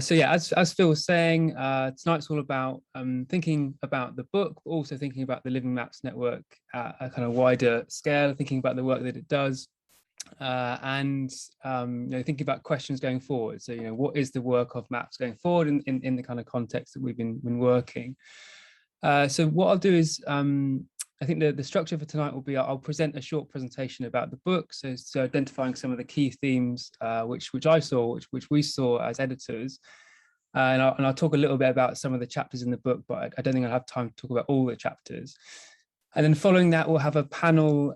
So yeah, as Phil was saying, tonight's all about thinking about the book, but also thinking about the Livingmaps Network at a kind of wider scale, thinking about the work that it does, and thinking about questions going forward. So what is the work of maps going forward in the kind of context that we've been working. So what I'll do is I think the structure for tonight will be I'll present a short presentation about the book, so identifying some of the key themes which I saw, which we saw as editors, and I'll talk a little bit about some of the chapters in the book, but I don't think I'll have time to talk about all the chapters. And then following that, we'll have a panel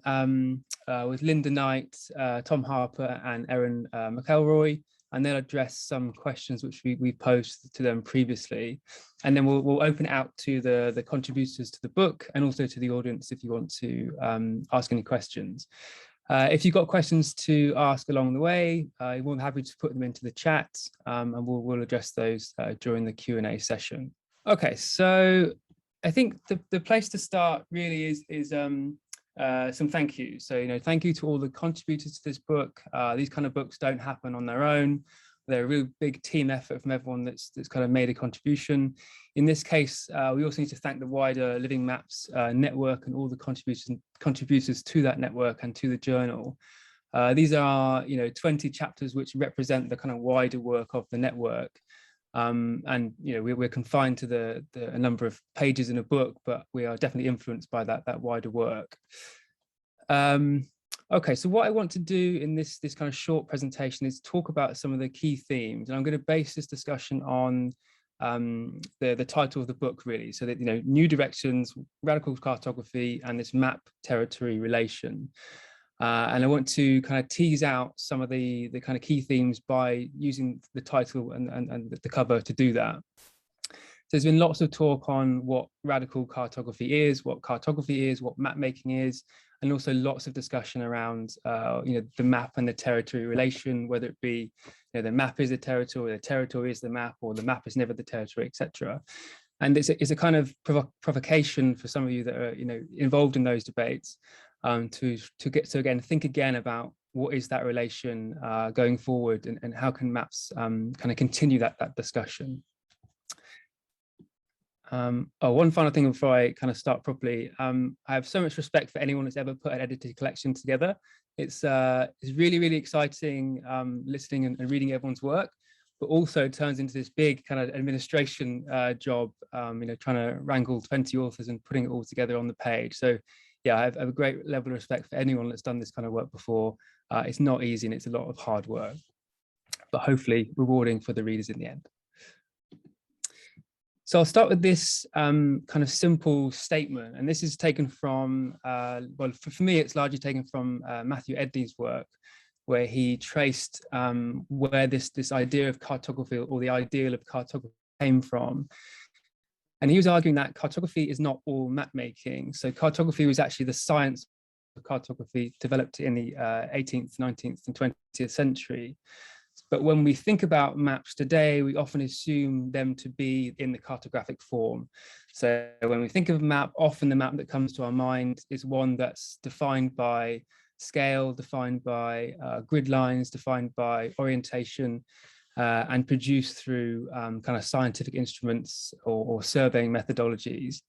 with Linda Knight, Tom Harper, and Erin Mckilroy, and they'll address some questions which we posed to them previously. And then we'll open it out to the contributors to the book and also to the audience if you want to ask any questions. If you've got questions to ask along the way, you're more than happy to put them into the chat, and we'll address those during the Q&A session. Okay, so I think the place to start really is some thank yous. So, thank you to all the contributors to this book. These kind of books don't happen on their own. They're a real big team effort from everyone that's kind of made a contribution. In this case, we also need to thank the wider Livingmaps network and all the contributors to that network and to the journal. These are, 20 chapters which represent the kind of wider work of the network. And we're confined to a number of pages in a book, but we are definitely influenced by that wider work. Okay, so what I want to do in this kind of short presentation is talk about some of the key themes, and I'm going to base this discussion on the title of the book, really. So that new directions, radical cartography, and this map territory relation. And I want to kind of tease out some of the kind of key themes by using the title and the cover to do that. So there's been lots of talk on what radical cartography is, what map making is, and also lots of discussion around the map and the territory relation, whether it be the map is the territory is the map, or the map is never the territory, etc. And it's a kind of provocation for some of you that are involved in those debates. To think again about what is that relation going forward, and how can maps kind of continue that discussion. One final thing before I kind of start properly. I have so much respect for anyone that's ever put an edited collection together. It's really, really exciting listening and reading everyone's work, but also it turns into this big kind of administration job, trying to wrangle 20 authors and putting it all together on the page. So yeah, I have a great level of respect for anyone that's done this kind of work before. It's not easy, and it's a lot of hard work, but hopefully rewarding for the readers in the end. So I'll start with this kind of simple statement, and this is taken from, well, for me, it's largely taken from Matthew Edney's work, where he traced where this idea of cartography, or the ideal of cartography, came from. And he was arguing that cartography is not all map making. So cartography was actually the science of cartography developed in the 18th, 19th and 20th century. But when we think about maps today, we often assume them to be in the cartographic form. So when we think of a map, often the map that comes to our mind is one that's defined by scale, defined by grid lines, defined by orientation, and produced through kind of scientific instruments or surveying methodologies.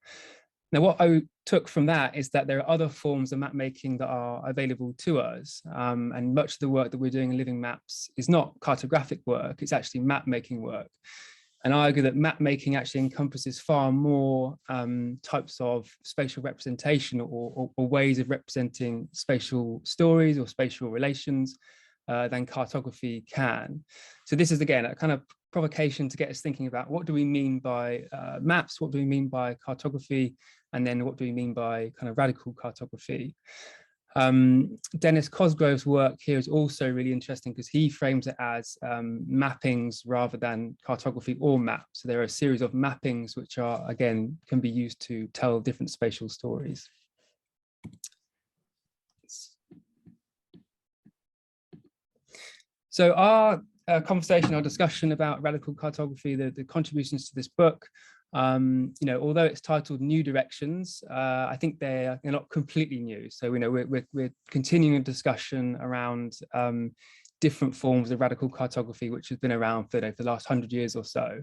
Now, what I took from that is that there are other forms of map making that are available to us, and much of the work that we're doing in Livingmaps is not cartographic work, it's actually map making work. And I argue that map making actually encompasses far more types of spatial representation or ways of representing spatial stories or spatial relations than cartography can. So this is, again, a kind of provocation to get us thinking about what do we mean by maps, what do we mean by cartography, and then what do we mean by kind of radical cartography. Dennis Cosgrove's work here is also really interesting because he frames it as mappings rather than cartography or maps. So there are a series of mappings which are, again, can be used to tell different spatial stories. So our conversation, our discussion about radical cartography, the contributions to this book, although it's titled New Directions, I think they're not completely new. So we're continuing a discussion around different forms of radical cartography, which has been around for the last 100 years or so.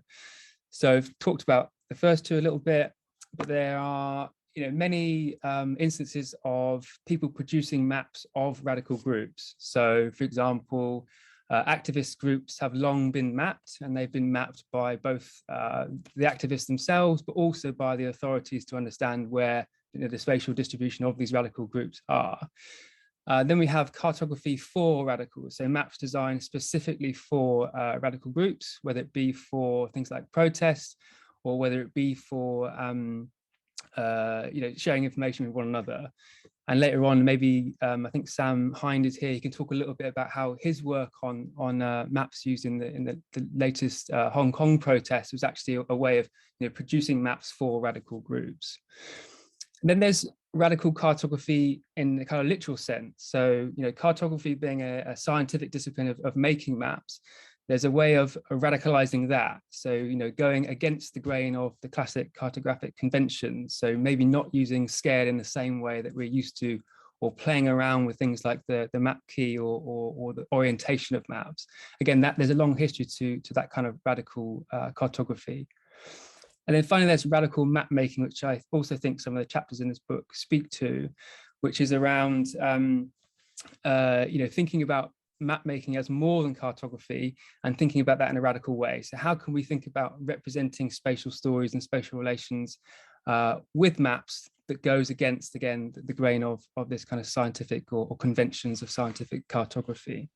So I've talked about the first two a little bit, but there are many instances of people producing maps of radical groups. So, for example, activist groups have long been mapped, and they've been mapped by both the activists themselves, but also by the authorities to understand where the spatial distribution of these radical groups are. Then we have cartography for radicals, so maps designed specifically for radical groups, whether it be for things like protests, or whether it be for sharing information with one another. And later on, maybe I think Sam Hind is here. He can talk a little bit about how his work on maps used in the latest Hong Kong protest was actually a way of producing maps for radical groups. And then there's radical cartography in the kind of literal sense. So, cartography being a scientific discipline of making maps, there's a way of radicalizing that. So, going against the grain of the classic cartographic conventions. So maybe not using scale in the same way that we're used to, or playing around with things like the map key or the orientation of maps. Again, there's a long history to that kind of radical cartography. And then finally, there's radical map making, which I also think some of the chapters in this book speak to, which is around, thinking about map making as more than cartography and thinking about that in a radical way. So how can we think about representing spatial stories and spatial relations with maps that goes against, again, the grain of this kind of scientific or conventions of scientific cartography?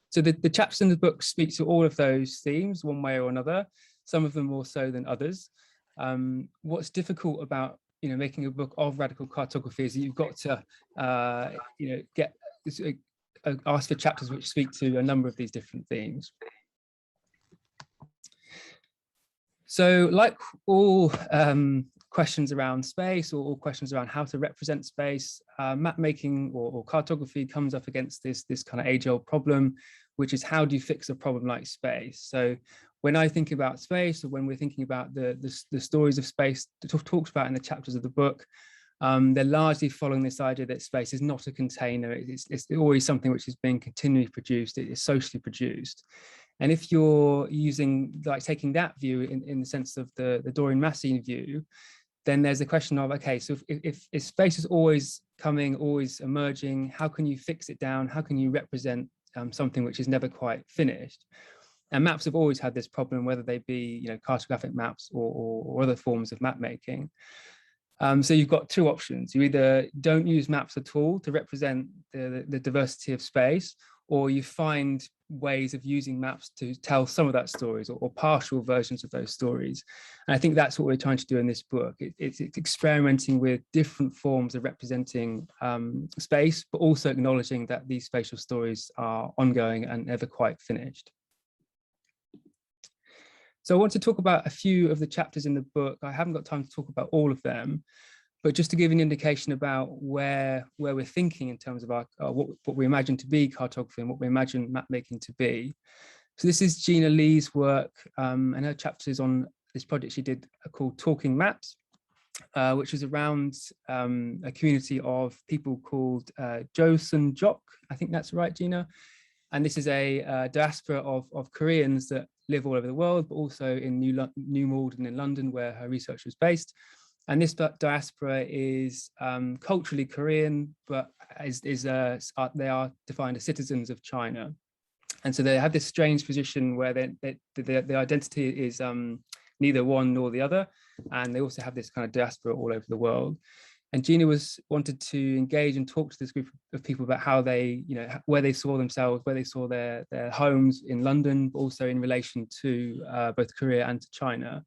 So the chapters in the book speak to all of those themes one way or another, some of them more so than others. What's difficult about making a book of radical cartography is that you've got to ask for chapters which speak to a number of these different themes. So, like all questions around space, or all questions around how to represent space, map making or cartography comes up against this kind of age-old problem, which is how do you fix a problem like space? So when I think about space, or when we're thinking about the stories of space talked about in the chapters of the book, they're largely following this idea that space is not a container. It's always something which is being continually produced. It is socially produced. And if you're taking that view in the sense of the Dorian Massine view, then there's a question of, okay, so if space is always coming, always emerging, how can you fix it down? How can you represent something which is never quite finished? And maps have always had this problem, whether they be cartographic maps or other forms of map making. So you've got two options. You either don't use maps at all to represent the diversity of space, or you find ways of using maps to tell some of that stories, or partial versions of those stories. And I think that's what we're trying to do in this book. It's experimenting with different forms of representing space, but also acknowledging that these spatial stories are ongoing and never quite finished. So I want to talk about a few of the chapters in the book. I haven't got time to talk about all of them, but just to give an indication about where we're thinking in terms of what we imagine to be cartography and what we imagine map making to be. So this is Gina Lee's work, and her chapters on this project she did called Talking Maps, which was around a community of people called Joseon Jok. I think that's right, Gina. And this is a diaspora of Koreans that live all over the world, but also in New Malden in London, where her research was based. And this diaspora is culturally Korean, but they are defined as citizens of China. And so they have this strange position where the identity is neither one nor the other. And they also have this kind of diaspora all over the world. And Gina wanted to engage and talk to this group of people about how they, where they saw themselves, where they saw their homes in London, but also in relation to both Korea and to China.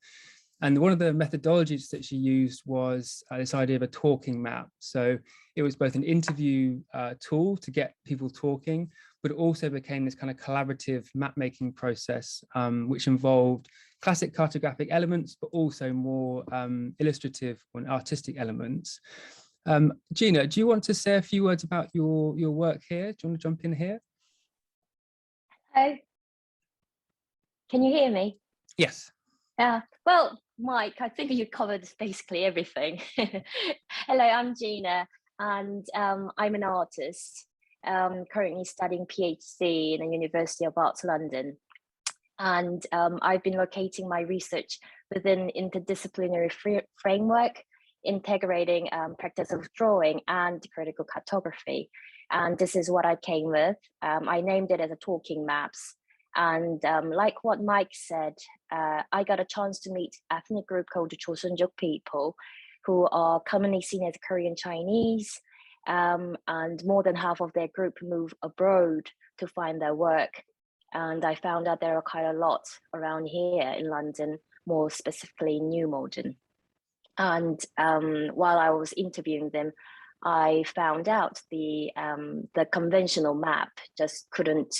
And one of the methodologies that she used was this idea of a talking map. So it was both an interview tool to get people talking, but it also became this kind of collaborative map-making process, which involved classic cartographic elements, but also more illustrative and artistic elements. Gina, do you want to say a few words about your work here? Do you want to jump in here? Hello. Can you hear me? Yes. Well, Mike, I think you covered basically everything. Hello, I'm Gina, and I'm an artist. currently studying PhD in the University of Arts London. And I've been locating my research within interdisciplinary framework, integrating practice of drawing and critical cartography. And this is what I came with. I named it as a talking maps. And like what Mike said, I got a chance to meet ethnic group called the Chosunjuk people, who are commonly seen as Korean Chinese. And more than half of their group move abroad to find their work. And I found out there are quite a lot around here in London, more specifically in New Malden. And while I was interviewing them, I found out the conventional map just couldn't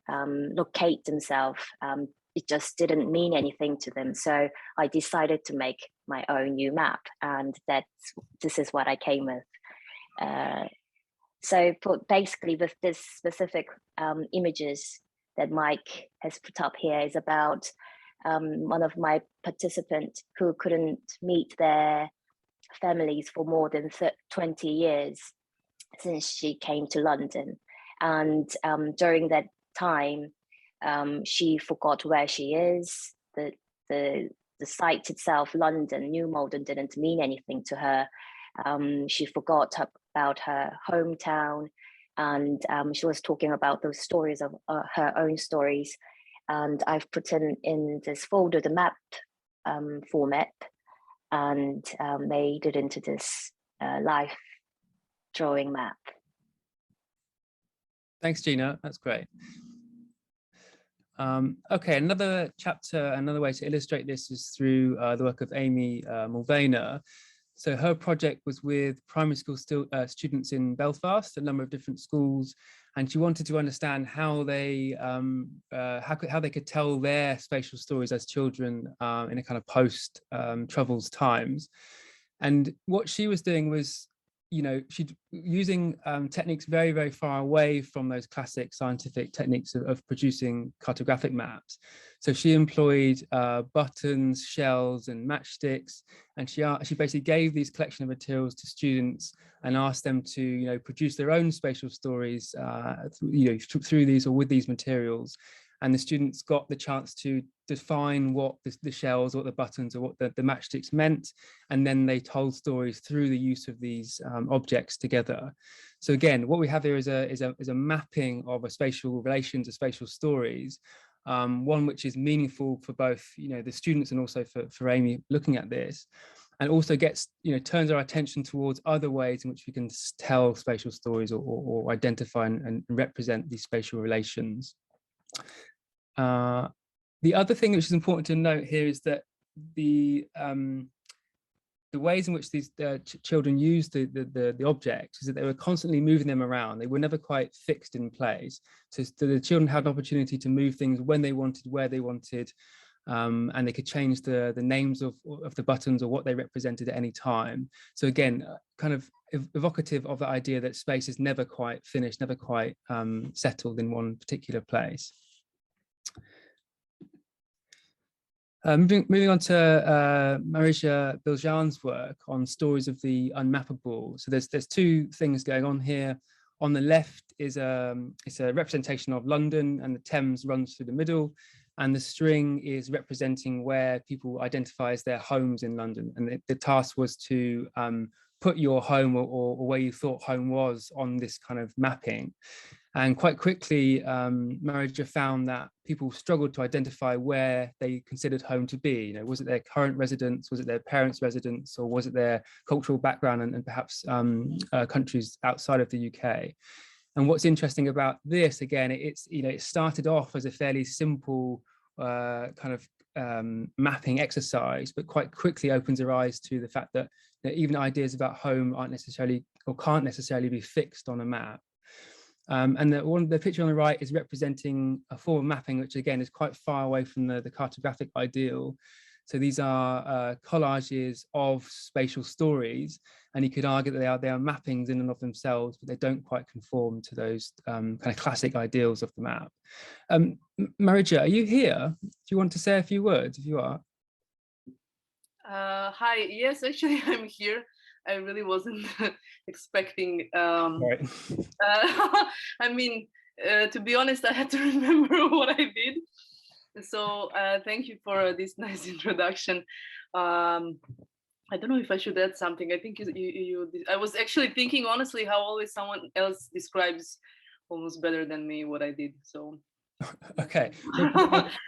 locate themselves. It just didn't mean anything to them. So I decided to make my own new map, and this is what I came with. So basically with this specific images that Mike has put up here is about one of my participants who couldn't meet their families for more than 20 years since she came to London. And during that time, she forgot where she is. The site itself, London, New Malden, didn't mean anything to her. She forgot about her hometown, and she was talking about those stories of her own stories. And I've put in this folder the map format, and made it into this live drawing map. Thanks, Gina. That's great. Okay, another chapter, another way to illustrate this is through the work of Amy Mulvane. So her project was with primary school students in Belfast, a number of different schools, and she wanted to understand how they could tell their spatial stories as children in a kind of post Troubles times. And what she was doing was, she'd using techniques very, very far away from those classic scientific techniques of producing cartographic maps. So she employed buttons, shells, and matchsticks, and she basically gave these collection of materials to students and asked them to, produce their own spatial stories, through these or with these materials. And the students got the chance to define what the shells, what the buttons, or what the matchsticks meant, and then they told stories through the use of these objects together. So again, what we have here is a mapping of a spatial relations, of spatial stories, one which is meaningful for both the students and also for Amy looking at this, and also gets turns our attention towards other ways in which we can tell spatial stories or identify and represent these spatial relations. The other thing which is important to note here is that the ways in which these children used the objects is that they were constantly moving them around. They were never quite fixed in place. So the children had an opportunity to move things when they wanted, where they wanted, and they could change the names of the buttons or what they represented at any time. So again, kind of evocative of the idea that space is never quite finished, never quite settled in one particular place. Moving on to Marija Biljan's work on stories of the unmappable. So there's two things going on here. On the left is it's a representation of London, and the Thames runs through the middle, and the string is representing where people identify as their homes in London. And the task was to put your home or where you thought home was on this kind of mapping. And quite quickly, Marija found that people struggled to identify where they considered home to be. Was it their current residence? Was it their parents' residence? Or was it their cultural background and perhaps countries outside of the UK? And what's interesting about this, again, it started off as a fairly simple kind of mapping exercise, but quite quickly opens our eyes to the fact that even ideas about home aren't necessarily or can't necessarily be fixed on a map. And the picture on the right is representing a form of mapping, which again is quite far away from the cartographic ideal. So these are collages of spatial stories, and you could argue that they are mappings in and of themselves, but they don't quite conform to those kind of classic ideals of the map. Marija, are you here? Do you want to say a few words if you are? Hi, yes, actually I'm here. I really wasn't expecting. Right. I mean, to be honest, I had to remember what I did. So thank you for this nice introduction. I don't know if I should add something. I think I was actually thinking honestly how always someone else describes almost better than me what I did. So Okay.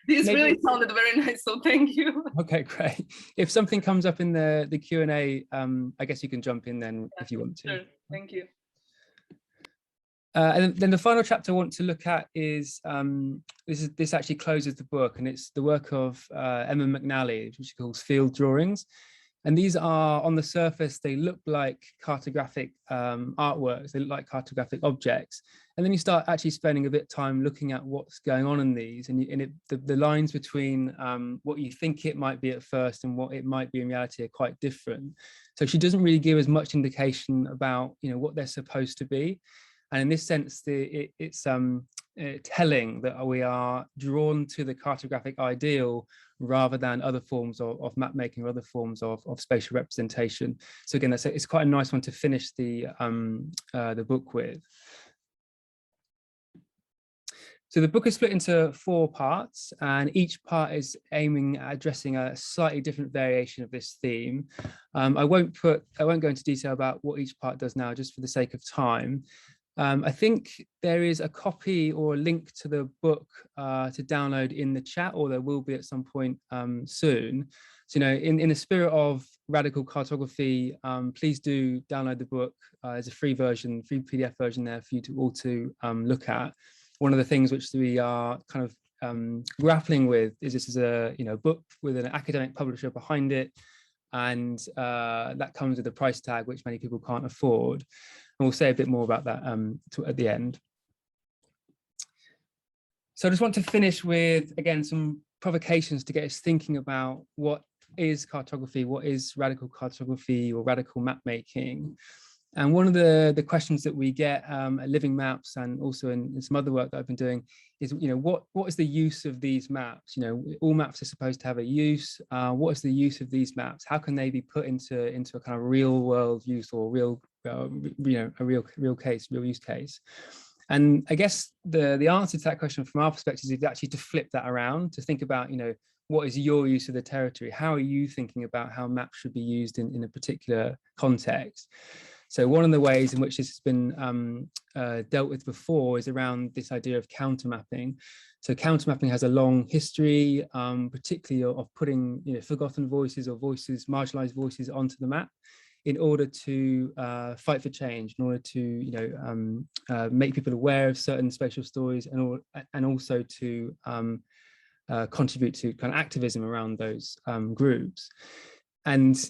This really sounded very nice, so thank you. Okay, great. If something comes up in the Q&A, I guess you can jump in then if you want to. Sure, thank you. And then the final chapter I want to look at is this actually closes the book, and it's the work of Emma McNally, which she calls Field Drawings. And these are, on the surface, they look like cartographic artworks, they look like cartographic objects. And then you start actually spending a bit of time looking at what's going on in these, and the lines between what you think it might be at first and what it might be in reality are quite different. So she doesn't really give as much indication about, you know, what they're supposed to be. And in this sense, it's telling that we are drawn to the cartographic ideal rather than other forms of map making or other forms of spatial representation. So again, it's quite a nice one to finish the book with. So the book is split into 4 parts, and each part is aiming at addressing a slightly different variation of this theme. I won't go into detail about what each part does now, just for the sake of time. I think there is a copy or a link to the book to download in the chat, or there will be at some point soon. So, you know, in the spirit of radical cartography, please do download the book. There's a free version, free PDF version there for you to all to look at. One of the things which we are kind of grappling with is this is a book with an academic publisher behind it, and that comes with a price tag which many people can't afford. And we'll say a bit more about that at the end. So I just want to finish with, again, some provocations to get us thinking about what is cartography, what is radical cartography or radical map making. And one of the questions that we get at Livingmaps and also in some other work that I've been doing is, what is the use of these maps? All maps are supposed to have a use. What is the use of these maps? How can they be put into a kind of real world use or real, a real use case? And I guess the answer to that question from our perspective is actually to flip that around, to think about, what is your use of the territory? How are you thinking about how maps should be used in a particular context? So one of the ways in which this has been dealt with before is around this idea of countermapping. So countermapping has a long history, particularly of putting forgotten voices or marginalized voices onto the map in order to fight for change, in order to make people aware of certain spatial stories, and also to contribute to kind of activism around those groups. And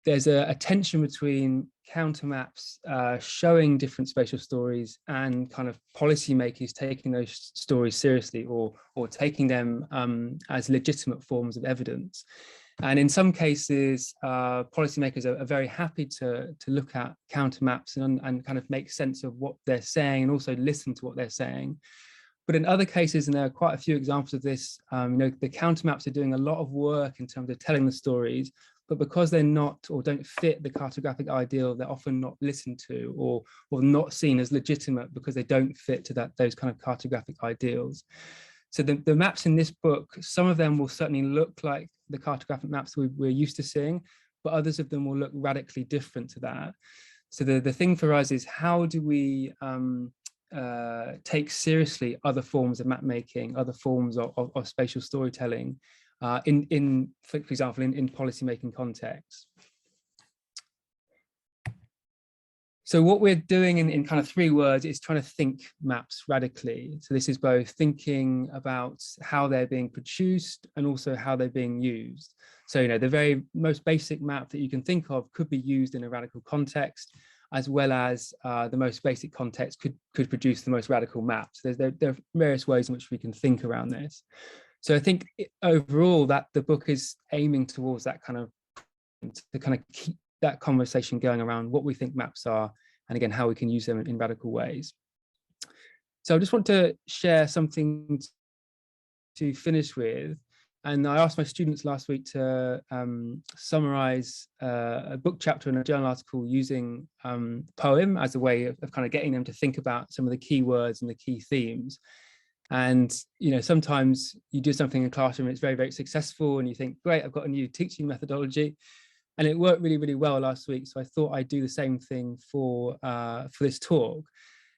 there's a tension between countermaps showing different spatial stories and kind of policymakers taking those stories seriously or taking them as legitimate forms of evidence. And in some cases, policymakers are very happy to look at countermaps and kind of make sense of what they're saying and also listen to what they're saying. But in other cases, and there are quite a few examples of this, the countermaps are doing a lot of work in terms of telling the stories, but because they're not or don't fit the cartographic ideal, they're often not listened to or not seen as legitimate because they don't fit to those kind of cartographic ideals. So the maps in this book, some of them will certainly look like the cartographic maps we're used to seeing, but others of them will look radically different to that. So the thing for us is, how do we take seriously other forms of map making, other forms of spatial storytelling, for example, in policymaking contexts. So what we're doing in kind of 3 words is trying to think maps radically. So this is both thinking about how they're being produced and also how they're being used. So, the very most basic map that you can think of could be used in a radical context, as well as the most basic context could produce the most radical maps. There are various ways in which we can think around this. So I think overall that the book is aiming towards that kind of, to kind of keep that conversation going around what we think maps are, and again, how we can use them in radical ways. So I just want to share something to finish with. And I asked my students last week to summarize a book chapter in a journal article using poem as a way of kind of getting them to think about some of the key words and the key themes. And, you know, sometimes you do something in a classroom, and it's very, very successful, and you think, great, I've got a new teaching methodology. And it worked really, really well last week. So I thought I'd do the same thing for this talk.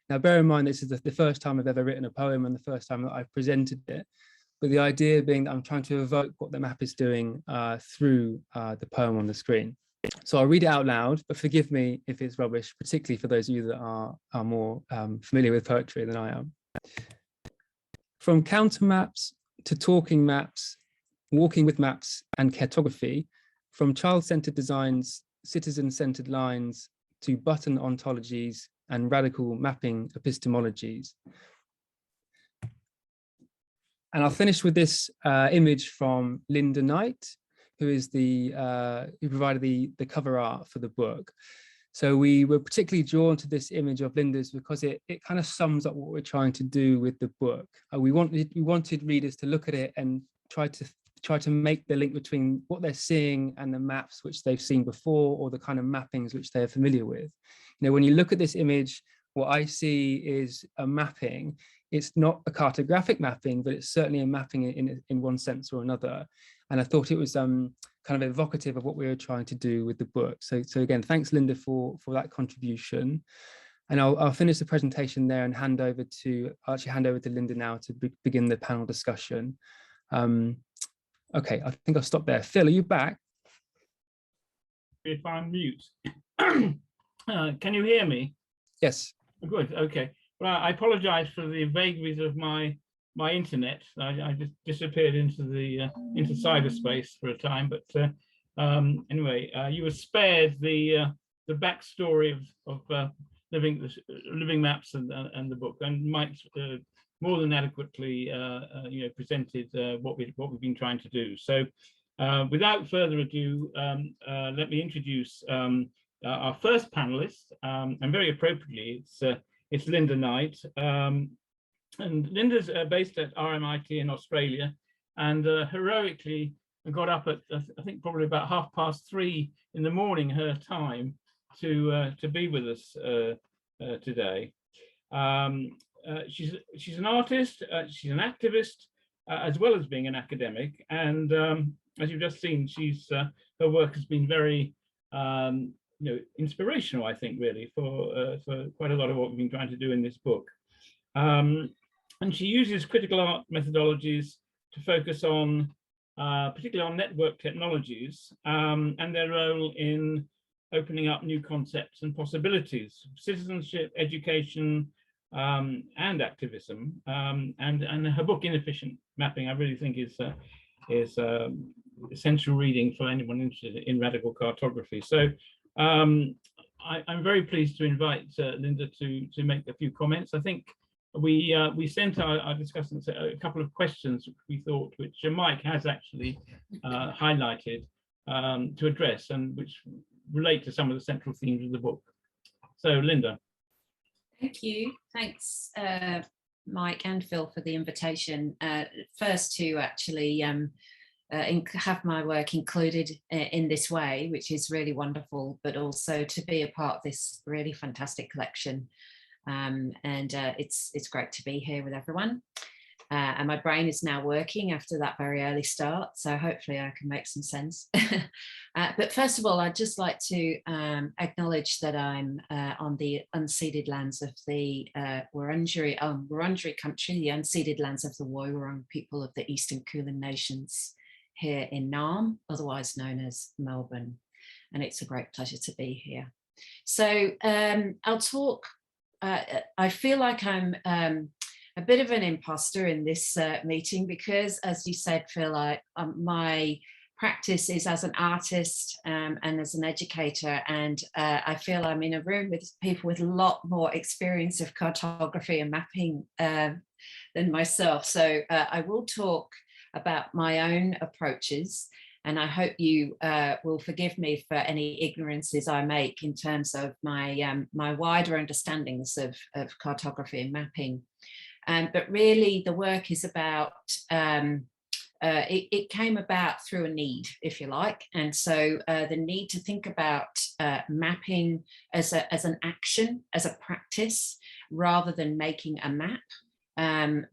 Now, bear in mind, this is the first time I've ever written a poem and the first time that I've presented it. But the idea being that I'm trying to evoke what the map is doing through the poem on the screen. So I'll read it out loud, but forgive me if it's rubbish, particularly for those of you that are more familiar with poetry than I am. From counter maps to talking maps, walking with maps and cartography, from child-centered designs, citizen-centered lines, to button ontologies and radical mapping epistemologies. And I'll finish with this image from Linda Knight, who is who provided the cover art for the book. So we were particularly drawn to this image of Linda's because it kind of sums up what we're trying to do with the book. We wanted readers to look at it and try to make the link between what they're seeing and the maps which they've seen before, or the kind of mappings which they're familiar with. You know, when you look at this image, what I see is a mapping. It's not a cartographic mapping, but it's certainly a mapping in one sense or another. And I thought it was kind of evocative of what we were trying to do with the book. So again, thanks, Linda, for that contribution. And I'll finish the presentation there and hand over to Linda now to begin the panel discussion. Okay, I think I'll stop there. Phil, are you back? If I'm mute. Can you hear me? Yes. Good, okay. Well, I apologize for the vagaries of my internet. I just disappeared into cyberspace for a time, but anyway, you were spared the backstory of Livingmaps and the book, and Mike more than adequately presented what we've been trying to do. So without further ado, let me introduce our first panelist, and very appropriately, it's Linda Knight. And Linda's based at RMIT in Australia, and heroically got up at, I think, probably about 3:30 in the morning, her time, to be with us today. She's an artist, she's an activist, as well as being an academic. And as you've just seen, her work has been very inspirational, I think, really, for quite a lot of what we've been trying to do in this book. And she uses critical art methodologies to focus on, particularly on network technologies, and their role in opening up new concepts and possibilities, citizenship, education, and activism. And her book, Inefficient Mapping, I really think is essential reading for anyone interested in radical cartography. So I'm very pleased to invite Linda to make a few comments. I think we sent our discussants a couple of questions which Mike has actually highlighted to address, and which relate to some of the central themes of the book. So Linda. Thank you. Thanks, Mike and Phil, for the invitation. First, to actually have my work included in this way, which is really wonderful, but also to be a part of this really fantastic collection. It's great to be here with everyone. And my brain is now working after that very early start, so hopefully I can make some sense. But first of all, I'd just like to acknowledge that I'm on the unceded lands of the Wurundjeri country, the unceded lands of the Woiwurrung people of the Eastern Kulin Nations here in Naarm, otherwise known as Melbourne. And it's a great pleasure to be here. So I'll talk, I feel like I'm a bit of an imposter in this meeting because, as you said, Phil, my practice is as an artist and as an educator, and I feel I'm in a room with people with a lot more experience of cartography and mapping than myself. So I will talk about my own approaches, and I hope you will forgive me for any ignorances I make in terms of my my wider understandings of cartography and mapping. But really, the work is about it came about through a need, if you like. And so the need to think about mapping as an action, as a practice, rather than making a map.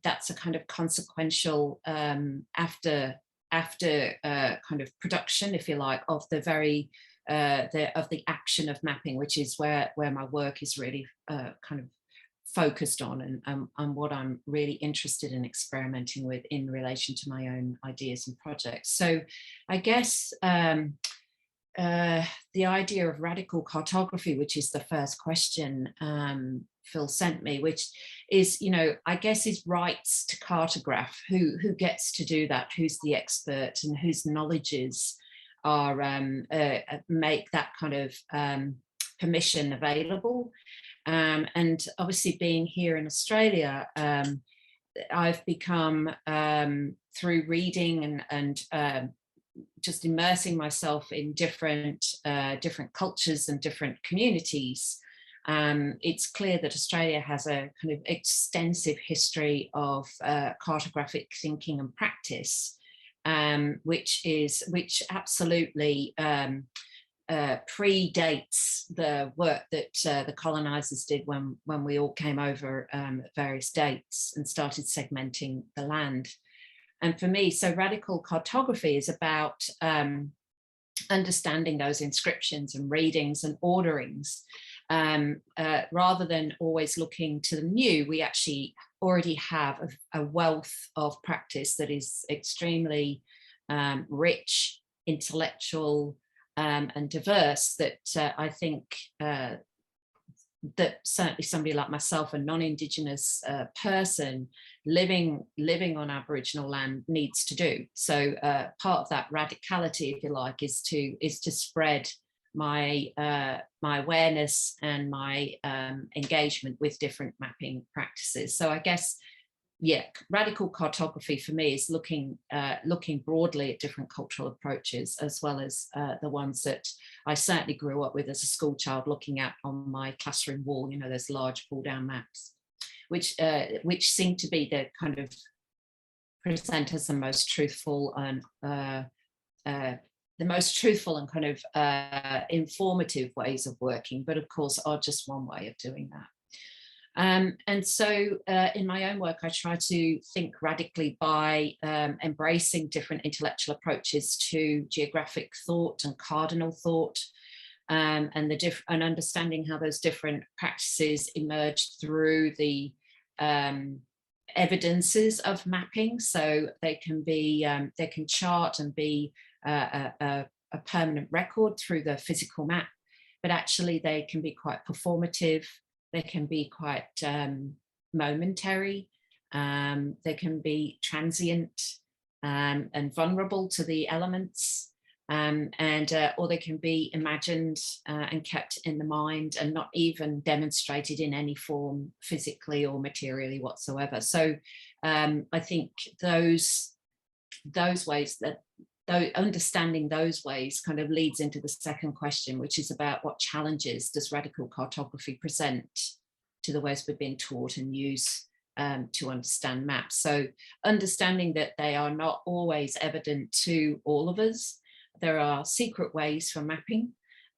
That's a kind of consequential after kind of production, if you like, of the very of the action of mapping, which is where my work is really kind of focused on, and what I'm really interested in experimenting with in relation to my own ideas and projects. So I guess the idea of radical cartography, which is the first question Phil sent me, which is, you know, I guess is rights to cartograph, who gets to do that, who's the expert, and whose knowledges are make that kind of permission available. And obviously being here in Australia, I've become, through reading and just immersing myself in different cultures and different communities, it's clear that Australia has a kind of extensive history of cartographic thinking and practice, which absolutely predates the work that the colonizers did when we all came over at various dates and started segmenting the land. And for me, so radical cartography is about understanding those inscriptions and readings and orderings. Rather than always looking to the new, we actually already have a wealth of practice that is extremely rich, intellectual, and diverse, that I think that certainly somebody like myself, a non-Indigenous person living on Aboriginal land, needs to do. So part of that radicality, if you like, is to spread my awareness and my engagement with different mapping practices. So I guess, yeah, radical cartography for me is looking broadly at different cultural approaches, as well as the ones that I certainly grew up with as a school child, looking at on my classroom wall. You know, those large pull down maps, which seem to be the kind of present as the most truthful and kind of informative ways of working, but of course are just one way of doing that. And so in my own work, I try to think radically by embracing different intellectual approaches to geographic thought and cardinal thought, and understanding how those different practices emerge through the evidences of mapping. So they can chart and be a permanent record through the physical map, but actually they can be quite performative. They can be quite momentary. They can be transient and vulnerable to the elements, or they can be imagined and kept in the mind and not even demonstrated in any form physically or materially whatsoever. So I think those ways, understanding those ways kind of leads into the second question, which is about what challenges does radical cartography present to the ways we've been taught and use to understand maps. So understanding that they are not always evident to all of us. There are secret ways for mapping.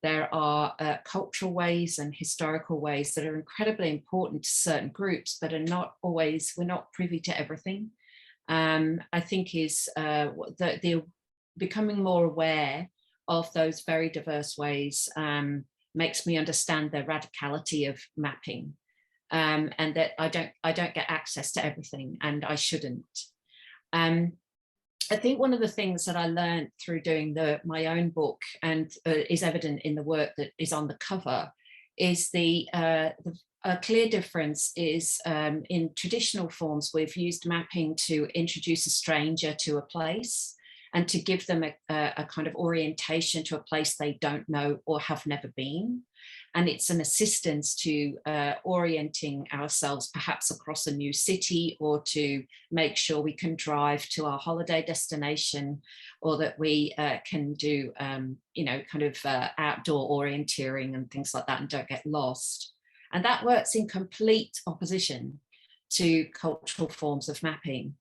There are cultural ways and historical ways that are incredibly important to certain groups, but are not always, we're not privy to everything. I think is the becoming more aware of those very diverse ways makes me understand the radicality of mapping, and that I don't get access to everything, and I shouldn't. I think one of the things that I learned through doing my own book, and is evident in the work that is on the cover, is a clear difference is in traditional forms, we've used mapping to introduce a stranger to a place and to give them a kind of orientation to a place they don't know or have never been. And it's an assistance to orienting ourselves perhaps across a new city, or to make sure we can drive to our holiday destination, or that we can do, kind of outdoor orienteering and things like that and don't get lost. And that works in complete opposition to cultural forms of mapping,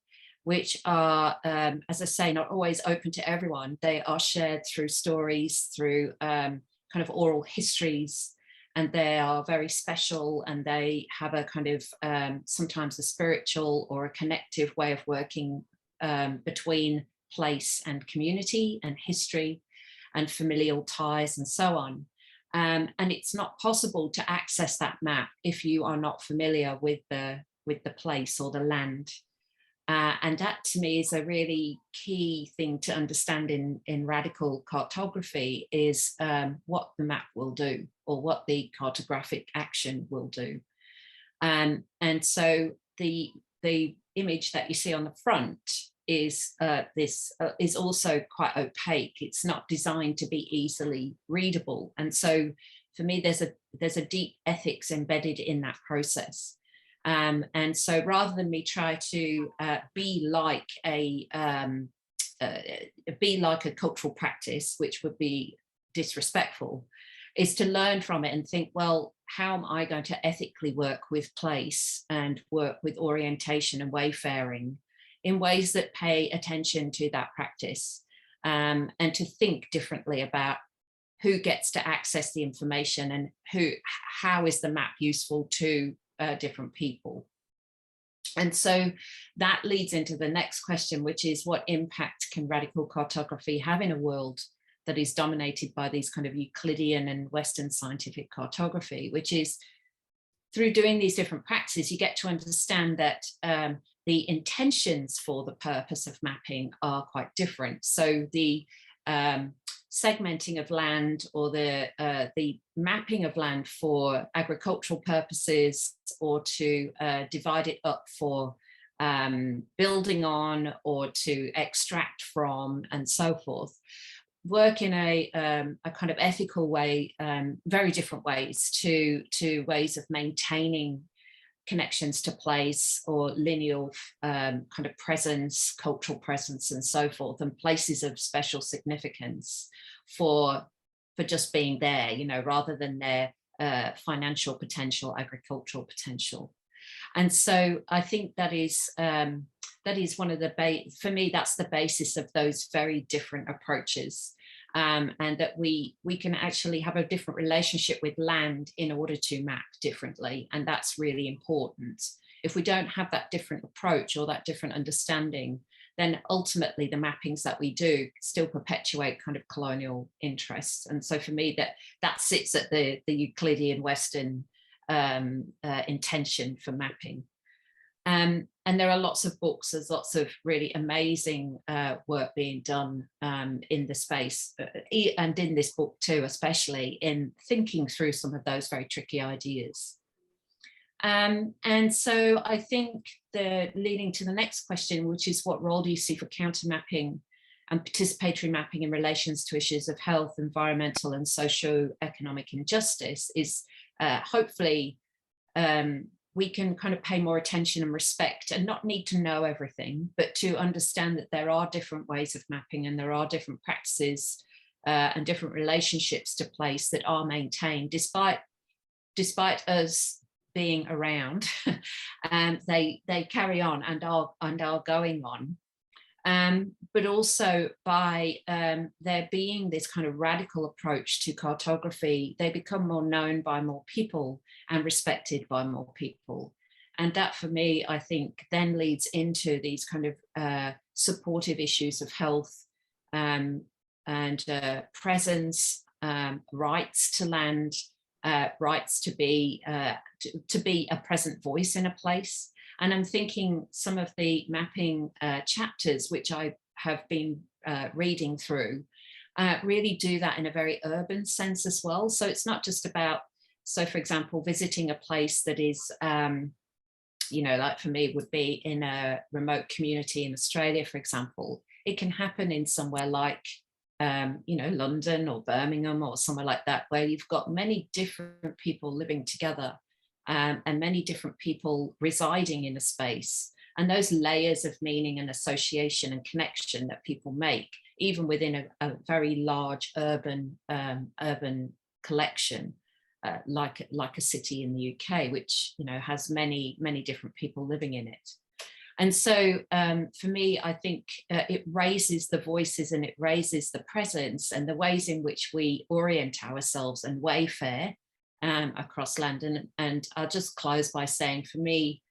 which are, as I say, not always open to everyone. They are shared through stories, through kind of oral histories, and they are very special, and they have a kind of sometimes a spiritual or a connective way of working between place and community and history and familial ties and so on. And it's not possible to access that map if you are not familiar with the place or the land. And that to me is a really key thing to understand in radical cartography, is what the map will do, or what the cartographic action will do. And so the image that you see on the front is is also quite opaque. It's not designed to be easily readable. And so for me, there's a deep ethics embedded in that process. And so rather than me try to be like a cultural practice, which would be disrespectful, is to learn from it and think, well, how am I going to ethically work with place and work with orientation and wayfaring in ways that pay attention to that practice, and to think differently about who gets to access the information and how is the map useful to different people. And so that leads into the next question, which is, what impact can radical cartography have in a world that is dominated by these kind of Euclidean and Western scientific cartography, which is, through doing these different practices, you get to understand that the intentions for the purpose of mapping are quite different. So the segmenting of land, or the mapping of land for agricultural purposes, or to divide it up for building on, or to extract from, and so forth, work in a kind of ethical way, very different ways to ways of maintaining connections to place, or lineal kind of presence, cultural presence, and so forth, and places of special significance for just being there, you know, rather than their financial potential, agricultural potential. And so I think that is one of the for me, that's the basis of those very different approaches. And that we can actually have a different relationship with land in order to map differently. And that's really important. If we don't have that different approach or that different understanding, then ultimately the mappings that we do still perpetuate kind of colonial interests. And so for me, that sits at the Euclidean Western intention for mapping. And there are lots of books, there's lots of really amazing work being done in the space, and in this book too, especially in thinking through some of those very tricky ideas. And so I think leading to the next question, which is, what role do you see for counter mapping and participatory mapping in relations to issues of health, environmental and socio-economic injustice, is hopefully we can kind of pay more attention and respect, and not need to know everything, but to understand that there are different ways of mapping, and there are different practices and different relationships to place that are maintained despite us being around. And they carry on and are going on. But also by there being this kind of radical approach to cartography, they become more known by more people and respected by more people. And that, for me, I think then leads into these kind of supportive issues of health and presence, rights to land, rights to be a present voice in a place. And I'm thinking some of the mapping chapters, which I have been reading through, really do that in a very urban sense as well. So it's not just about, so for example, visiting a place that is, you know, like for me would be in a remote community in Australia, for example. It can happen in somewhere like, you know, London or Birmingham or somewhere like that, where you've got many different people living together. And many different people residing in a space, and those layers of meaning and association and connection that people make, even within a very large urban collection, like a city in the UK, which, you know, has many different people living in it. And so for me, I think it raises the voices and it raises the presence and the ways in which we orient ourselves and wayfare across London. And I'll just close by saying, for me,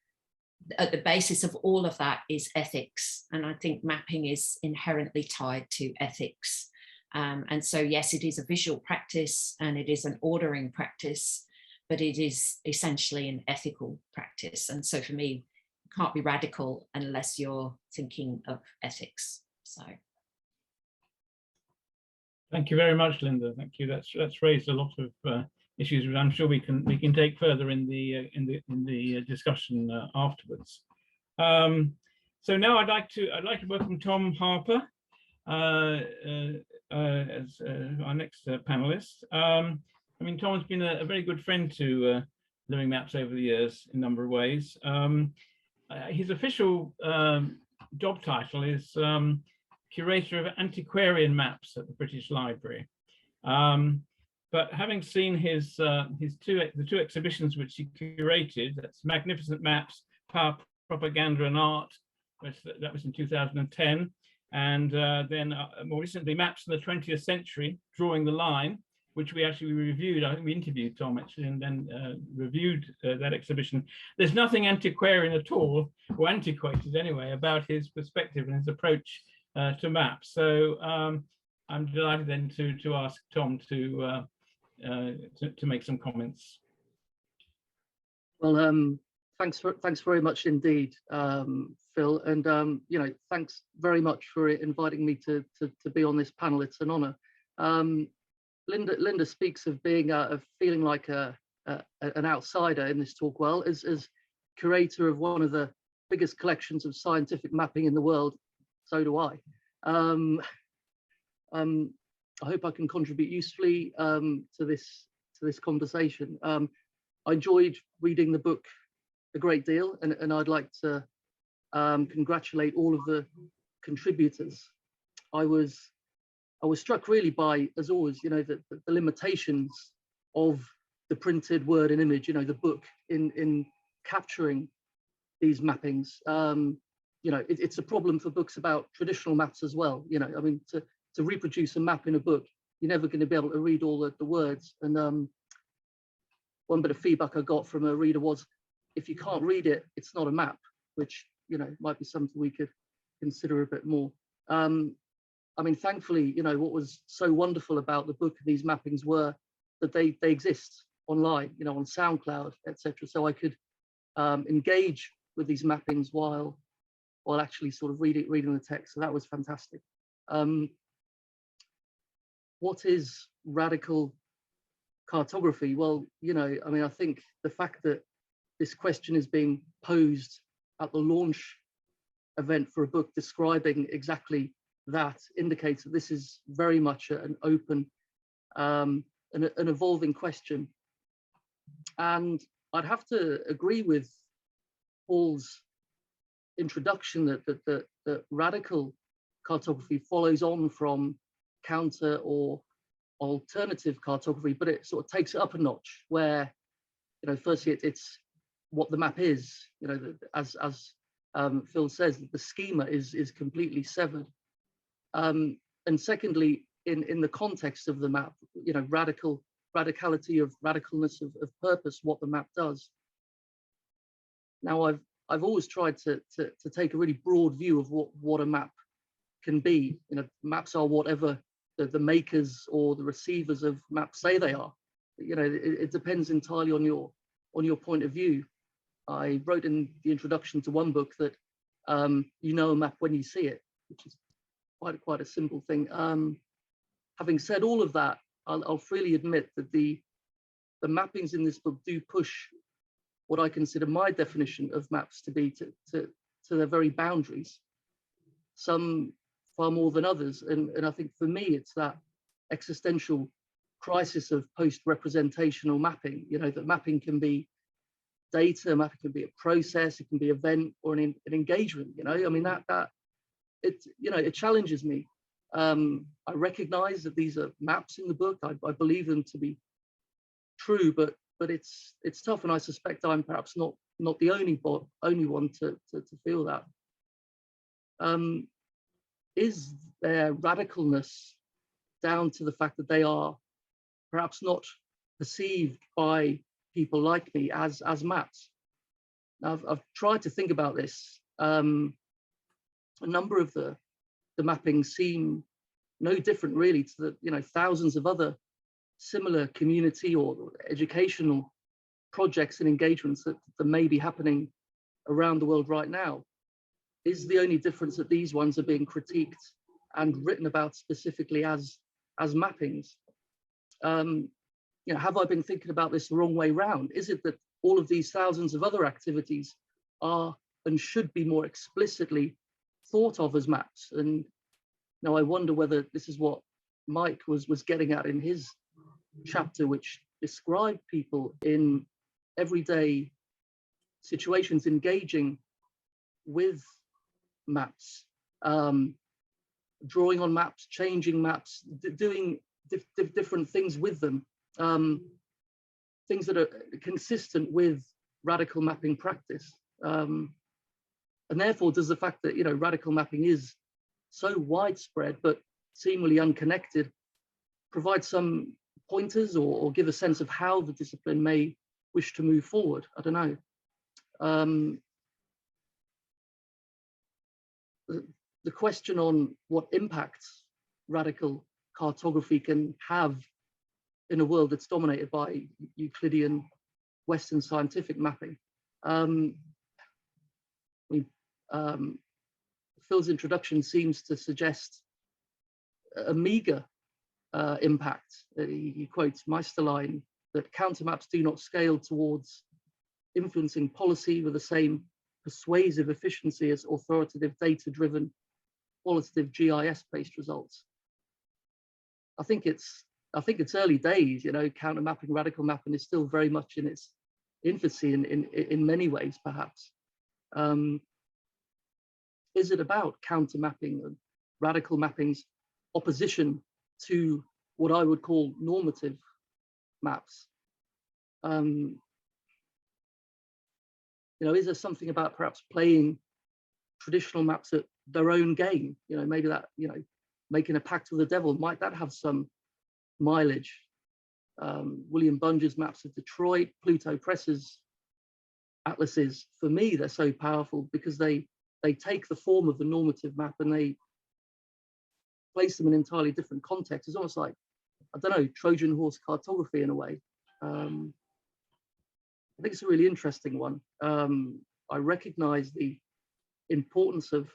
at the basis of all of that is ethics. And I think mapping is inherently tied to ethics. And so, yes, it is a visual practice and it is an ordering practice, but it is essentially an ethical practice. And so for me, it can't be radical unless you're thinking of ethics. So. Thank you very much, Linda. Thank you. That's raised a lot of issues which I'm sure we can take further in the discussion afterwards. So now I'd like to welcome Tom Harper as our next panelist. I mean, Tom's been a very good friend to Livingmaps over the years in a number of ways. His official job title is Curator of Antiquarian Maps at the British Library. But having seen the two exhibitions which he curated, that's Magnificent Maps, Power, Propaganda and Art, that was in 2010, and then more recently Maps in the 20th Century, Drawing the Line, which we actually reviewed. I think we interviewed Tom actually and then reviewed that exhibition. There's nothing antiquarian at all, or antiquated anyway, about his perspective and his approach to maps. So I'm delighted then to ask Tom to make some comments. Well, thanks very much indeed, Phil, and you know, thanks very much for inviting me to be on this panel. It's an honour. Linda speaks of being of feeling like an outsider in this talk. Well, as curator of one of the biggest collections of scientific mapping in the world, so do I. I hope I can contribute usefully to this conversation. I enjoyed reading the book a great deal, and I'd like to congratulate all of the contributors. I was struck really by, as always, you know, the limitations of the printed word and image, you know, the book in capturing these mappings. You know, it's a problem for books about traditional maps as well. You know, I mean, to reproduce a map in a book, you're never going to be able to read all the words. And one bit of feedback I got from a reader was, if you can't read it, it's not a map, which, you know, might be something we could consider a bit more. I mean, thankfully, you know, what was so wonderful about the book, these mappings were that they exist online, you know, on SoundCloud, etc. So I could engage with these mappings while actually sort of reading the text. So that was fantastic. What is radical cartography? Well, you know, I mean, I think the fact that this question is being posed at the launch event for a book describing exactly that indicates that this is very much an open, an evolving question. And I'd have to agree with Paul's introduction that radical cartography follows on from counter or alternative cartography, but it sort of takes it up a notch, where, you know, firstly it's what the map is, you know, as Phil says, the schema is completely severed. And secondly, in the context of the map, you know, radicality of radicalness of purpose, what the map does. Now, I've always tried to take a really broad view of what a map can be. You know, maps are whatever the makers or the receivers of maps say they are. You know, it depends entirely on your point of view. I wrote in the introduction to one book that you know a map when you see it, which is quite a simple thing. Having said all of that, I'll freely admit that the mappings in this book do push what I consider my definition of maps to be to their very boundaries, some far more than others. And I think for me, it's that existential crisis of post-representational mapping, you know, that mapping can be data, mapping can be a process, it can be an event or an engagement, you know. I mean, that it, you know, it challenges me. I recognize that these are maps in the book. I believe them to be true, but it's tough, and I suspect I'm perhaps not the only one to feel that. Is their radicalness down to the fact that they are perhaps not perceived by people like me as maps? Now, I've tried to think about this. A number of the mappings seem no different really to the thousands of other similar community or educational projects and engagements that may be happening around the world right now. Is the only difference that these ones are being critiqued and written about specifically as mappings? Have I been thinking about this the wrong way round? Is it that all of these thousands of other activities are and should be more explicitly thought of as maps? And now I wonder whether this is what Mike was getting at in his chapter, which described people in everyday situations engaging with maps, drawing on maps, changing maps, doing different things with them, things that are consistent with radical mapping practice. And therefore, does the fact that radical mapping is so widespread but seemingly unconnected provide some pointers or give a sense of how the discipline may wish to move forward? I don't know. The question on what impact radical cartography can have in a world that's dominated by Euclidean Western scientific mapping. Phil's introduction seems to suggest a meager impact. He quotes Meisterlein that countermaps do not scale towards influencing policy with the same persuasive efficiency as authoritative data-driven qualitative GIS-based results. I think it's early days. Counter mapping, radical mapping is still very much in its infancy in many ways, perhaps. Is it about counter mapping and radical mapping's opposition to what I would call normative maps? Is there something about perhaps playing traditional maps at their own game? Maybe that, making a pact with the devil, might that have some mileage? William Bunge's maps of Detroit, Pluto Press's atlases, for me, they're so powerful because they take the form of the normative map and they place them in entirely different contexts. It's almost like, I don't know, Trojan horse cartography in a way. I think it's a really interesting one. I recognize the importance of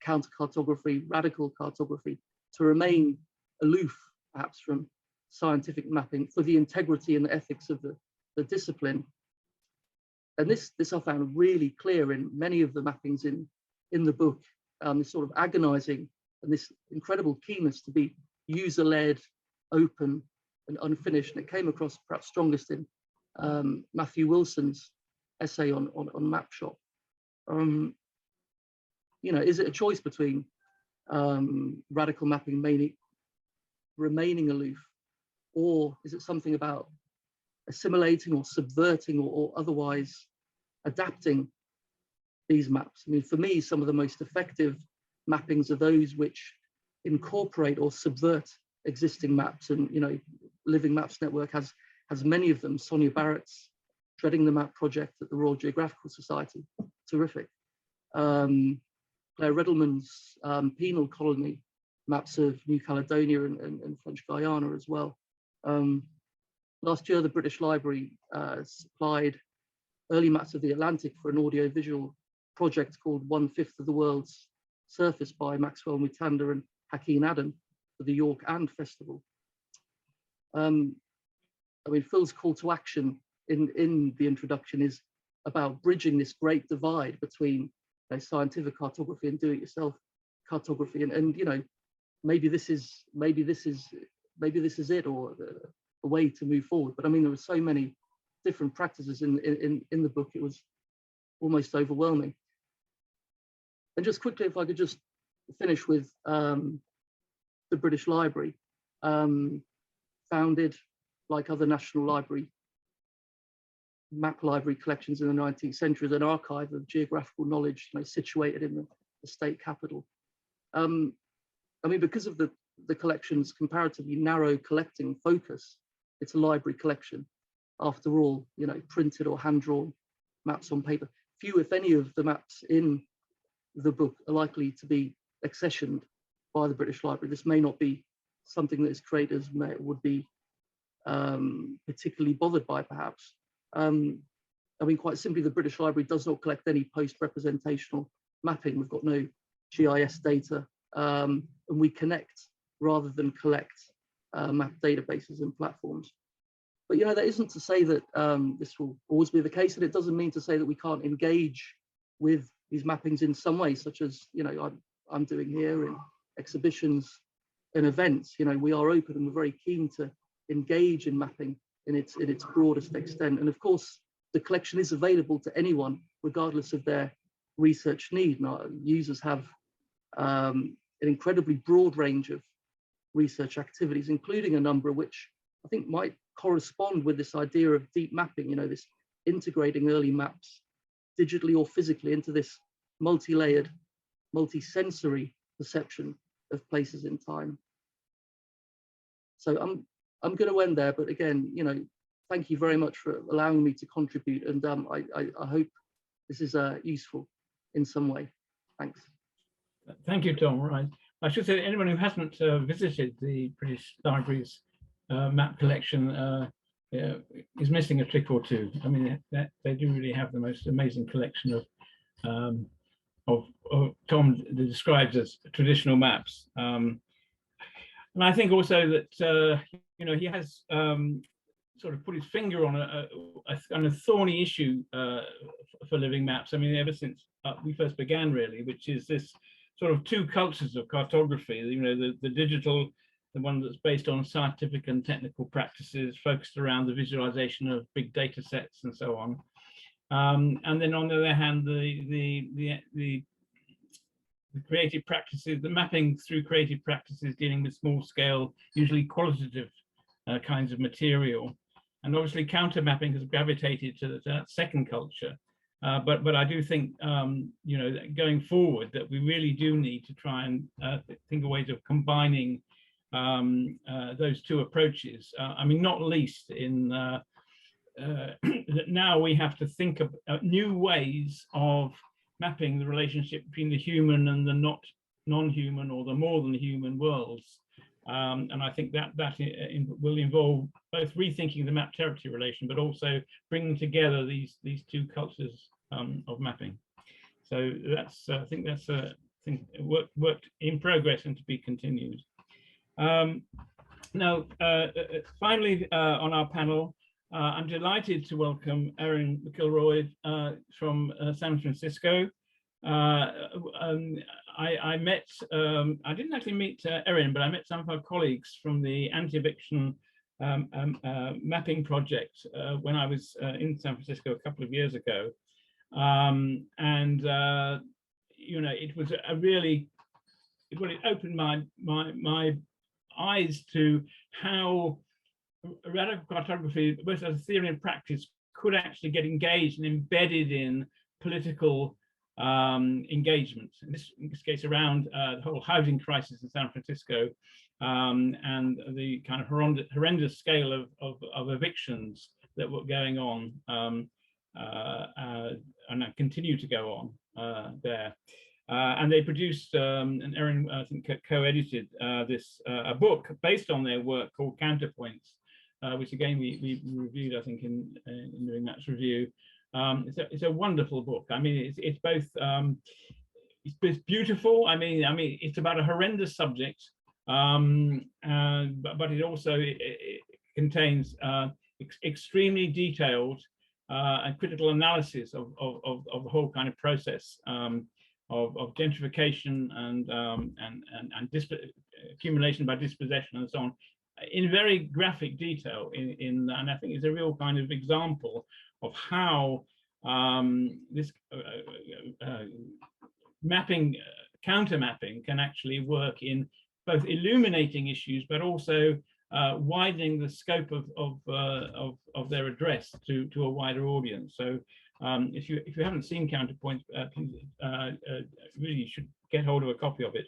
counter cartography, radical cartography, to remain aloof, perhaps, from scientific mapping for the integrity and the ethics of the discipline. And this I found really clear in many of the mappings in the book, this sort of agonizing and this incredible keenness to be user-led, open, and unfinished. And it came across perhaps strongest in Matthew Wilson's essay on Mapshop. Is it a choice between radical mapping remaining aloof, or is it something about assimilating or subverting or otherwise adapting these maps? I mean, for me, some of the most effective mappings are those which incorporate or subvert existing maps, and Livingmaps Network has many of them. Sonia Barrett's Dreading the Map project at the Royal Geographical Society, terrific. Claire Riddleman's penal colony maps of New Caledonia and French Guiana as well. Last year, the British Library supplied early maps of the Atlantic for an audiovisual project called 1/5 of the World's Surface by Maxwell Mutanda and Hakeem Adam for the York and Festival. Phil's call to action in the introduction is about bridging this great divide between scientific cartography and do-it-yourself cartography, and maybe this is it, or a way to move forward. But I mean, there were so many different practices in the book, it was almost overwhelming. And just quickly, if I could just finish with the British Library, founded like other national library map library collections in the 19th century, as an archive of geographical knowledge situated in the state capital. I mean, because of the collection's comparatively narrow collecting focus, it's a library collection. After all, you know, printed or hand-drawn maps on paper. Few, if any, of the maps in the book are likely to be accessioned by the British Library. This may not be something that its creators would be particularly bothered by, perhaps. I mean, quite simply, the British Library does not collect any post-representational mapping. We've got no GIS data, and we connect rather than collect map databases and platforms. But, you know, that isn't to say that this will always be the case, and it doesn't mean to say that we can't engage with these mappings in some way, such as, you know, I'm doing here in exhibitions and events. You know, we are open and we're very keen to engage in mapping in its broadest extent. And of course, the collection is available to anyone, regardless of their research need. And our users have an incredibly broad range of research activities, including a number which I think might correspond with this idea of deep mapping, you know, this integrating early maps digitally or physically into this multi-layered, multi-sensory perception of places in time. So I'm going to end there, but again, you know, thank you very much for allowing me to contribute, and I hope this is useful in some way. Thanks. Thank you, Tom. Right. I should say, anyone who hasn't visited the British Library's map collection is missing a trick or two. I mean, they do really have the most amazing collection of Tom describes as traditional maps. And I think also that you know, he has sort of put his finger on a thorny issue for living maps. I mean, ever since we first began, really, which is this sort of two cultures of cartography. You know, the digital, the one that's based on scientific and technical practices, focused around the visualization of big data sets and so on. And then on the other hand, the creative practices, the mapping through creative practices dealing with small scale, usually qualitative kinds of material. And obviously counter mapping has gravitated to that second culture. But I do think, you know, going forward, that we really do need to try and think of ways of combining those two approaches. I mean, not least in that now we have to think of new ways of mapping the relationship between the human and the non-human or the more than human worlds. And I think that will involve both rethinking the map territory relation, but also bringing together these two cultures of mapping. So that's I think that's work in progress and to be continued. Now, finally, on our panel, I'm delighted to welcome Erin Mckilroy from San Francisco. I met, I didn't actually meet Erin, but I met some of her colleagues from the Anti Eviction Mapping Project when I was in San Francisco a couple of years ago. You know, it was a really, well, it opened my eyes to how radical cartography, both as a theory and practice, could actually get engaged and embedded in political engagement, in this case around the whole housing crisis in San Francisco, and the kind of horrendous scale of evictions that were going on and continue to go on there. And they produced, and Erin, I think, co-edited a book based on their work called Counterpoints, which again we reviewed, I think, in doing that review. It's a wonderful book. I mean, it's both it's beautiful. I mean, it's about a horrendous subject, but it also it contains extremely detailed and critical analysis of the whole kind of process of gentrification and accumulation by dispossession and so on, in very graphic detail. And I think it's a real kind of example of how this mapping, counter mapping, can actually work in both illuminating issues, but also widening the scope of their address to a wider audience. So If you haven't seen Counterpoints, please, really you should get hold of a copy of it.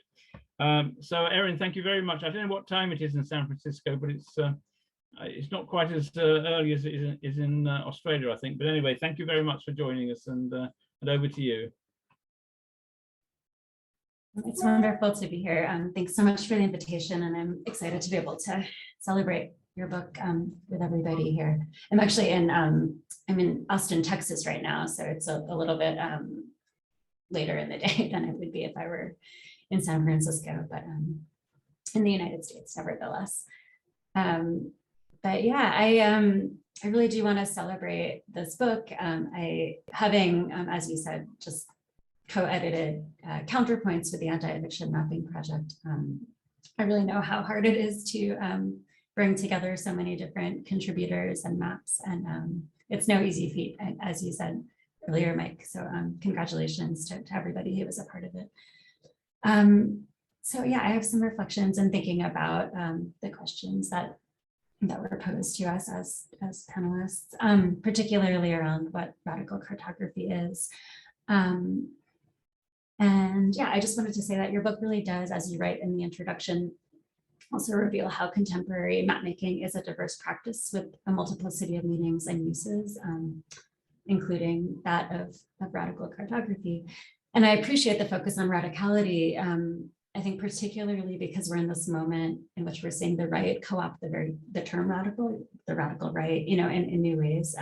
So Erin, thank you very much. I don't know what time it is in San Francisco, but it's not quite as early as it is in Australia, I think. But anyway, thank you very much for joining us, and over to you. It's wonderful to be here. Thanks so much for the invitation, and I'm excited to be able to celebrate your book with everybody here. I'm actually I'm in Austin, Texas right now, so it's a little bit later in the day than it would be if I were in San Francisco, but in the United States, nevertheless. But yeah, I really do want to celebrate this book. Having, as you said, just co-edited Counterpoints with the Anti Eviction Mapping Project. I really know how hard it is to bring together so many different contributors and maps, and it's no easy feat, as you said earlier, Mike. So congratulations to everybody who was a part of it. So yeah, I have some reflections and thinking about the questions that were posed to us as panelists, particularly around what radical cartography is. And yeah, I just wanted to say that your book really does, as you write in the introduction, also reveal how contemporary mapmaking is a diverse practice with a multiplicity of meanings and uses, including that of radical cartography. And I appreciate the focus on radicality. I think particularly because we're in this moment in which we're seeing the right co-opt the term radical, the radical right, in new ways.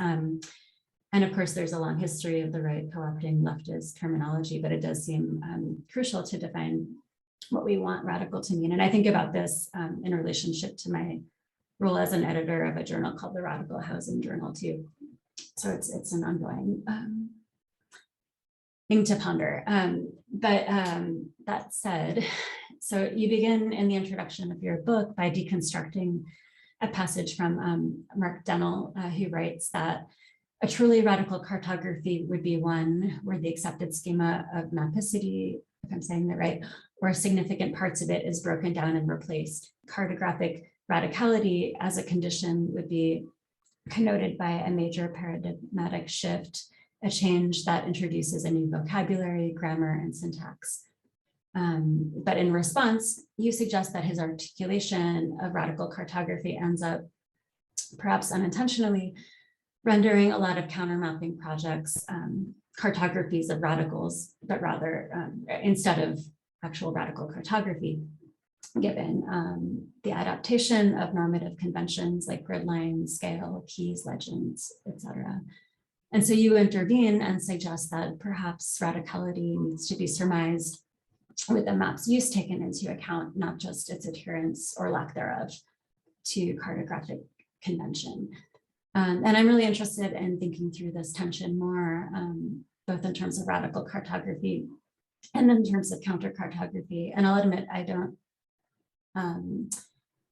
And of course, there's a long history of the right co-opting leftist terminology, but it does seem crucial to define what we want radical to mean. And I think about this in relationship to my role as an editor of a journal called the Radical Housing Journal too. So it's an ongoing thing to ponder. But that said, so you begin in the introduction of your book by deconstructing a passage from Mark Dennell, who writes that a truly radical cartography would be one where the accepted schema of mapicity, if I'm saying that right, where significant parts of it is broken down and replaced. Cartographic radicality as a condition would be connoted by a major paradigmatic shift, a change that introduces a new vocabulary, grammar, and syntax. But in response, you suggest that his articulation of radical cartography ends up, perhaps unintentionally, rendering a lot of counter mapping projects cartographies of radicals, but rather instead of actual radical cartography, given the adaptation of normative conventions like grid lines, scale, keys, legends, etc. And so you intervene and suggest that perhaps radicality needs to be surmised with the map's use taken into account, not just its adherence or lack thereof to cartographic convention. And I'm really interested in thinking through this tension more, both in terms of radical cartography and in terms of counter cartography. And I'll admit, I don't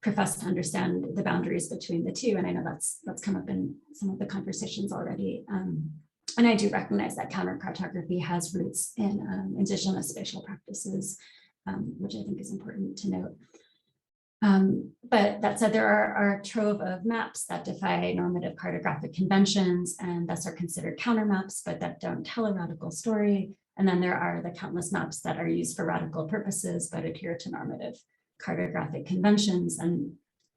profess to understand the boundaries between the two. And I know that's come up in some of the conversations already. And I do recognize that counter cartography has roots in indigenous spatial practices, which I think is important to note. But that said, there are a trove of maps that defy normative cartographic conventions and thus are considered counter maps, but that don't tell a radical story. And then there are the countless maps that are used for radical purposes, but adhere to normative cartographic conventions. And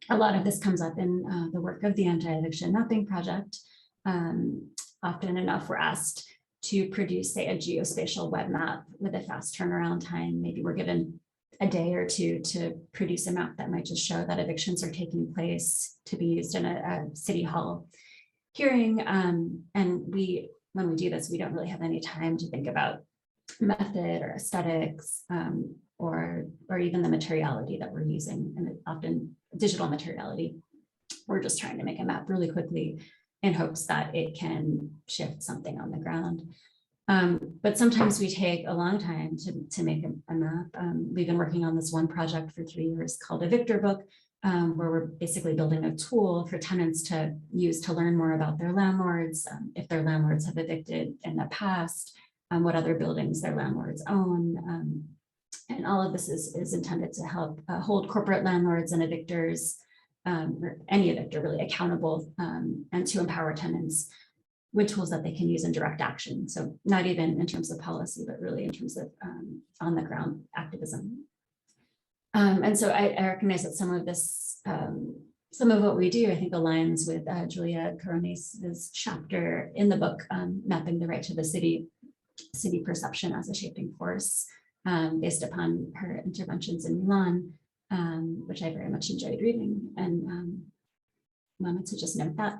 a lot of this comes up in the work of the Anti Eviction Mapping Project. Often enough, we're asked to produce, say, a geospatial web map with a fast turnaround time. Maybe we're given a day or two to produce a map that might just show that evictions are taking place to be used in a city hall hearing. And when we do this, we don't really have any time to think about method or aesthetics or even the materiality that we're using, and often digital materiality. We're just trying to make a map really quickly in hopes that it can shift something on the ground. But sometimes we take a long time to make a map. We've been working on this one project for 3 years called Evictor Book, where we're basically building a tool for tenants to use to learn more about their landlords, if their landlords have evicted in the past, what other buildings their landlords own. And all of this is intended to help hold corporate landlords and evictors, or any evictor really, accountable, and to empower tenants with tools that they can use in direct action. So not even in terms of policy, but really in terms of on the ground activism. And so I recognize that some of this, some of what we do, I think, aligns with Julia Corones's chapter in the book, Mapping the Right to the City Perception as a Shaping Force, based upon her interventions in Milan, which I very much enjoyed reading, and wanted to just note that.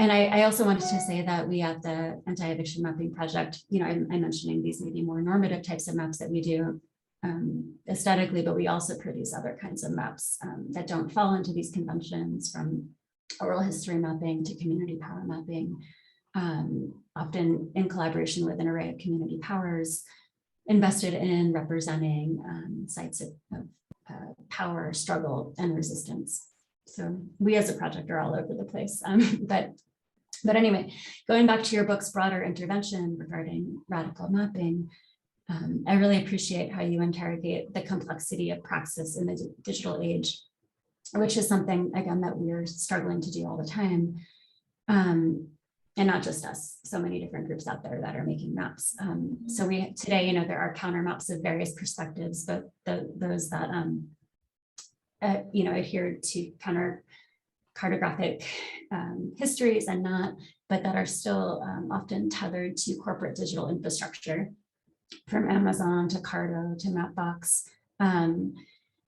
And I also wanted to say that we at the Anti Eviction Mapping Project, you know, I'm mentioning these maybe more normative types of maps that we do aesthetically, but we also produce other kinds of maps that don't fall into these conventions, from oral history mapping to community power mapping, often in collaboration with an array of community powers invested in representing sites of power, struggle, and resistance. So we as a project are all over the place. But anyway, going back to your book's broader intervention regarding radical mapping, I really appreciate how you interrogate the complexity of praxis in the digital age, which is something, again, that we're struggling to do all the time. And not just us, so many different groups out there that are making maps. So we today, you know, there are counter maps of various perspectives, but those that, you know, adhere to counter cartographic histories and not, but that are still often tethered to corporate digital infrastructure, from Amazon to Carto to Mapbox.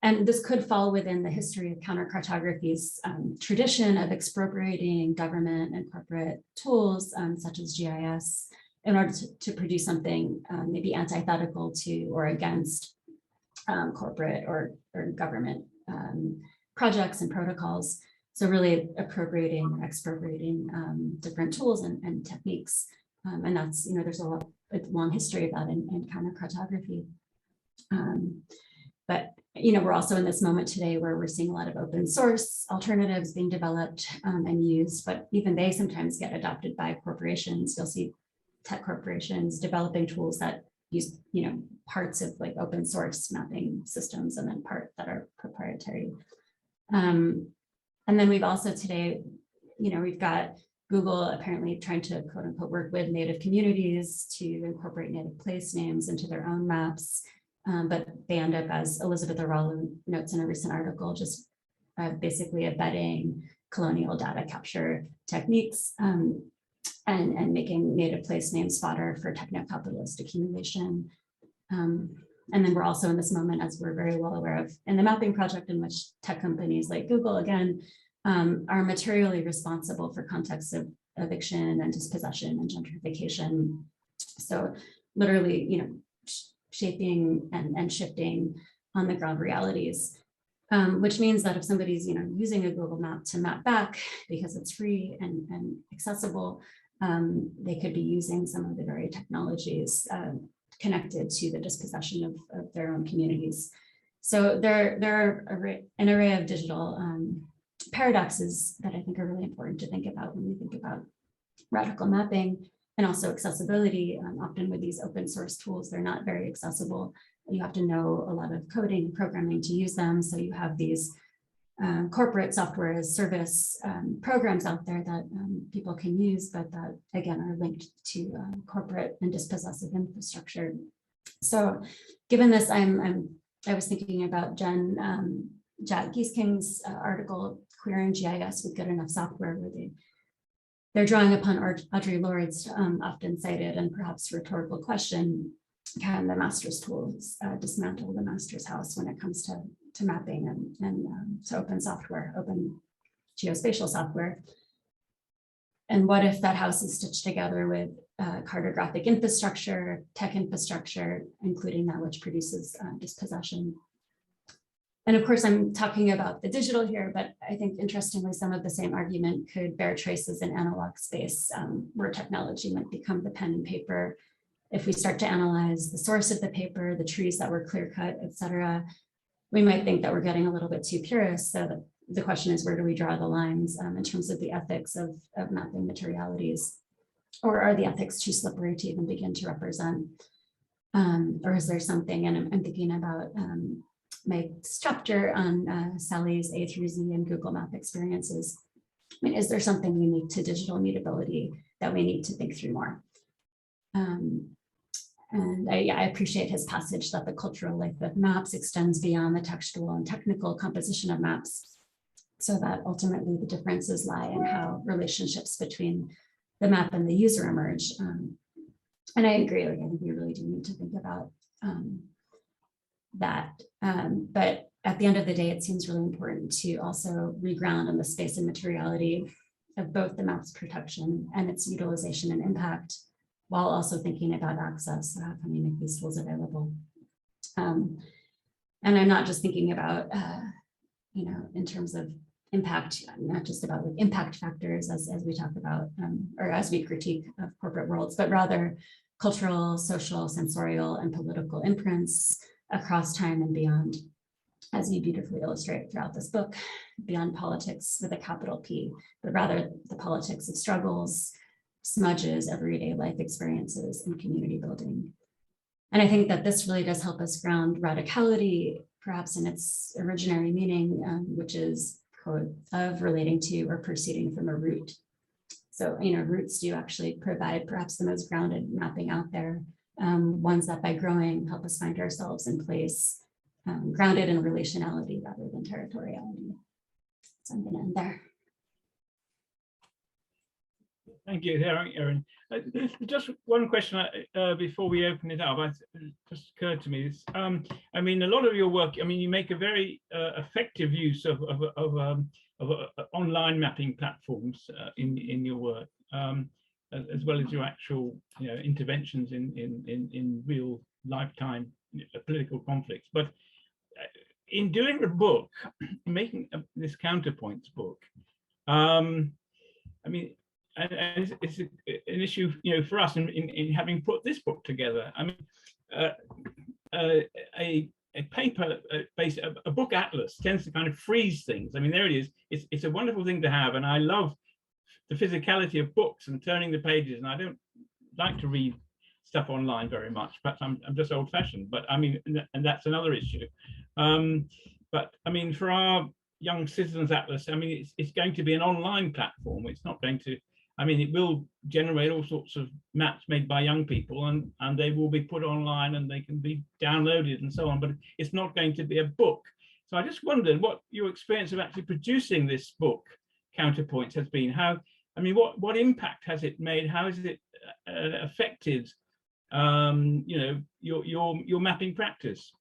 And this could fall within the history of counter cartography's tradition of expropriating government and corporate tools, such as GIS, in order to produce something maybe antithetical to or against corporate or government projects and protocols. So really appropriating or expropriating different tools and techniques. And that's, you know, there's a long history of that in counter cartography. But, you know, we're also in this moment today where we're seeing a lot of open source alternatives being developed and used, but even they sometimes get adopted by corporations. You'll see tech corporations developing tools that use, you know, parts of like open source mapping systems and then part that are proprietary. And then we've also today, you know, we've got Google apparently trying to quote unquote work with native communities to incorporate native place names into their own maps. But they end up, as Elizabeth Aralo notes in a recent article, just basically abetting colonial data capture techniques and making native place names fodder for techno-capitalist accumulation. And then we're also in this moment, as we're very well aware of, in the mapping project, in which tech companies like Google, again, are materially responsible for contexts of eviction and dispossession and gentrification. So literally, you know, shaping and shifting on the ground realities, which means that if somebody's, you know, using a Google map to map back because it's free and accessible, they could be using some of the very technologies connected to the dispossession of their own communities. So there are an array of digital paradoxes that I think are really important to think about when we think about radical mapping. And also accessibility. Often with these open source tools, they're not very accessible. You have to know a lot of coding and programming to use them. So you have these corporate software as service programs out there that people can use, but that again are linked to corporate and dispossessive infrastructure. So given this, I was thinking about Jack Giesking's article, Queering GIS with Good Enough Software, where they're drawing upon Audre Lorde's often cited and perhaps rhetorical question: can the master's tools dismantle the master's house when it comes to mapping and to open software, open geospatial software? And what if that house is stitched together with cartographic infrastructure, tech infrastructure, including that which produces dispossession? And of course, I'm talking about the digital here, but I think interestingly, some of the same argument could bear traces in analog space, where technology might become the pen and paper. If we start to analyze the source of the paper, the trees that were clear cut, et cetera, we might think that we're getting a little bit too purist. So the question is, where do we draw the lines in terms of the ethics of mapping materialities? Or are the ethics too slippery to even begin to represent? Or is there something, and I'm thinking about Mike's chapter on Sally's A through Z and Google Map experiences. I mean, is there something unique to digital mutability that we need to think through more. And I appreciate his passage that the cultural life of maps extends beyond the textual and technical composition of maps, so that ultimately the differences lie in how relationships between the map and the user emerge. And I agree, like, I think we really do need to think about that. But at the end of the day, it seems really important to also reground on the space and materiality of both the map's protection and its utilization and impact, while also thinking about access. So how can we make these tools available? And I'm not just thinking about, in terms of impact, not just about like impact factors as we talk about, or as we critique of corporate worlds, but rather cultural, social, sensorial, and political imprints across time and beyond, as you beautifully illustrate throughout this book, beyond politics with a capital P, but rather the politics of struggles, smudges, everyday life experiences, and community building. And I think that this really does help us ground radicality, perhaps in its originary meaning, which is, quote, of relating to or proceeding from a root. So, roots do actually provide perhaps the most grounded mapping out there, ones that by growing help us find ourselves in place, grounded in relationality rather than territoriality. So I'm going to end there. Thank you, Erin. Just one question before we open it up. Just occurred to me. I mean, a lot of your work. I mean, you make a very effective use of online mapping platforms in your work, as well as your actual interventions in real lifetime political conflicts. But in doing the book, making this Counterpoints book, I mean. And it's an issue, for us in having put this book together. I mean, a paper based, a book atlas tends to kind of freeze things. I mean, there it is. It's a wonderful thing to have, and I love the physicality of books and turning the pages. And I don't like to read stuff online very much. Perhaps I'm just old-fashioned. But I mean, and that's another issue. But I mean, for our Young Citizens Atlas, I mean, it's going to be an online platform. It's not going to. I mean, it will generate all sorts of maps made by young people, and they will be put online and they can be downloaded and so on, but it's not going to be a book. So I just wondered what your experience of actually producing this book, Counterpoints, has been. What impact has it made? How has it affected, your mapping practice?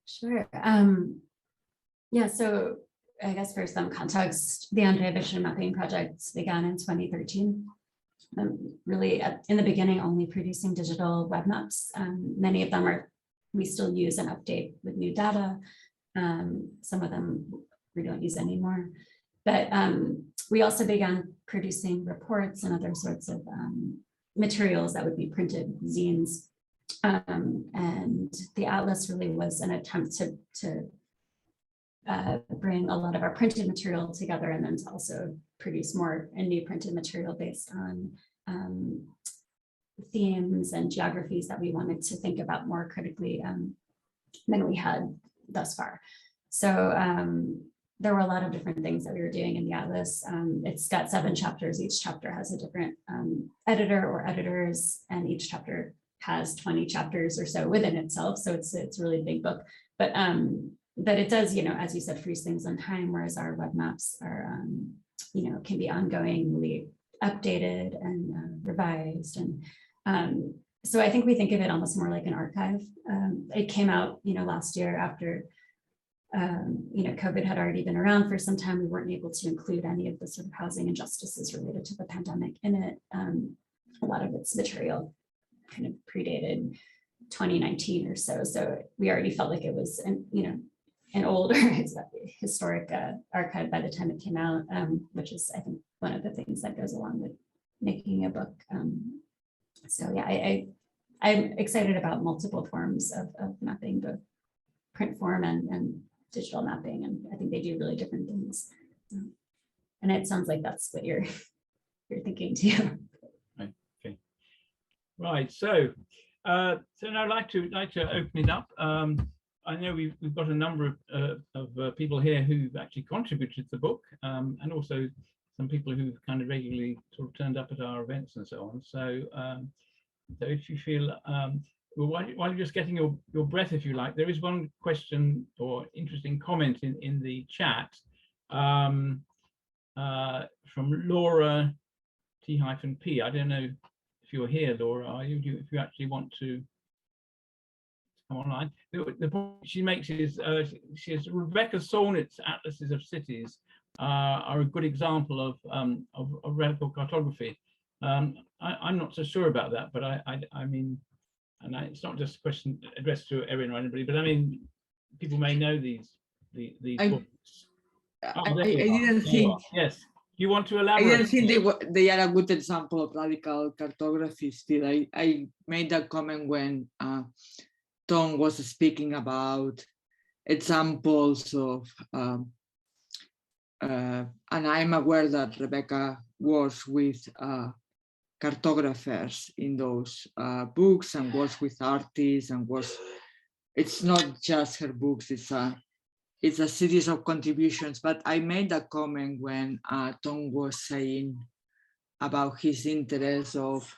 Sure. Yeah, so I guess for some context, the Anti Eviction Mapping Project began in 2013. Really, in the beginning, only producing digital web maps. Many of them we still use and update with new data. Some of them we don't use anymore. But we also began producing reports and other sorts of materials that would be printed, zines. And the Atlas really was an attempt to bring a lot of our printed material together, and then to also produce more and new printed material based on themes and geographies that we wanted to think about more critically than we had thus far. So there were a lot of different things that we were doing in the Atlas. It's got 7 chapters. Each chapter has a different editor or editors, and each chapter has 20 chapters or so within itself. So it's a really big book. But it does, as you said, freeze things on time, whereas our web maps are, can be ongoingly updated and revised. And so I think we think of it almost more like an archive. It came out, last year after, COVID had already been around for some time. We weren't able to include any of the sort of housing injustices related to the pandemic in it. A lot of its material kind of predated 2019 or so. So we already felt like it was, an older historic archive by the time it came out, which is, I think, one of the things that goes along with making a book. So yeah, I'm excited about multiple forms of mapping, both print form and digital mapping, and I think they do really different things. And it sounds like that's what you're thinking too. Okay. Right. So now I'd like to open it up. I know we've got a number of people here who've actually contributed to the book, and also some people who've kind of regularly sort of turned up at our events and so on. So, so if you feel, well, while you're just getting your breath, if you like, there is one question or interesting comment in the chat from Laura T-P. I don't know if you're here, Laura, are you? If you actually want to come online. The point she makes is, she says Rebecca Solnit's Atlases of Cities are a good example of radical cartography. I'm not so sure about that, but I mean, and it's not just a question addressed to Erin or anybody, but I mean, people may know these books. I didn't think. Yes, you want to elaborate? I didn't think they are a good example of radical cartography. Still, I made that comment when Tom was speaking about examples of, and I'm aware that Rebecca works with cartographers in those books and works with artists and works. It's not just her books; it's a series of contributions. But I made that comment when Tom was saying about his interest of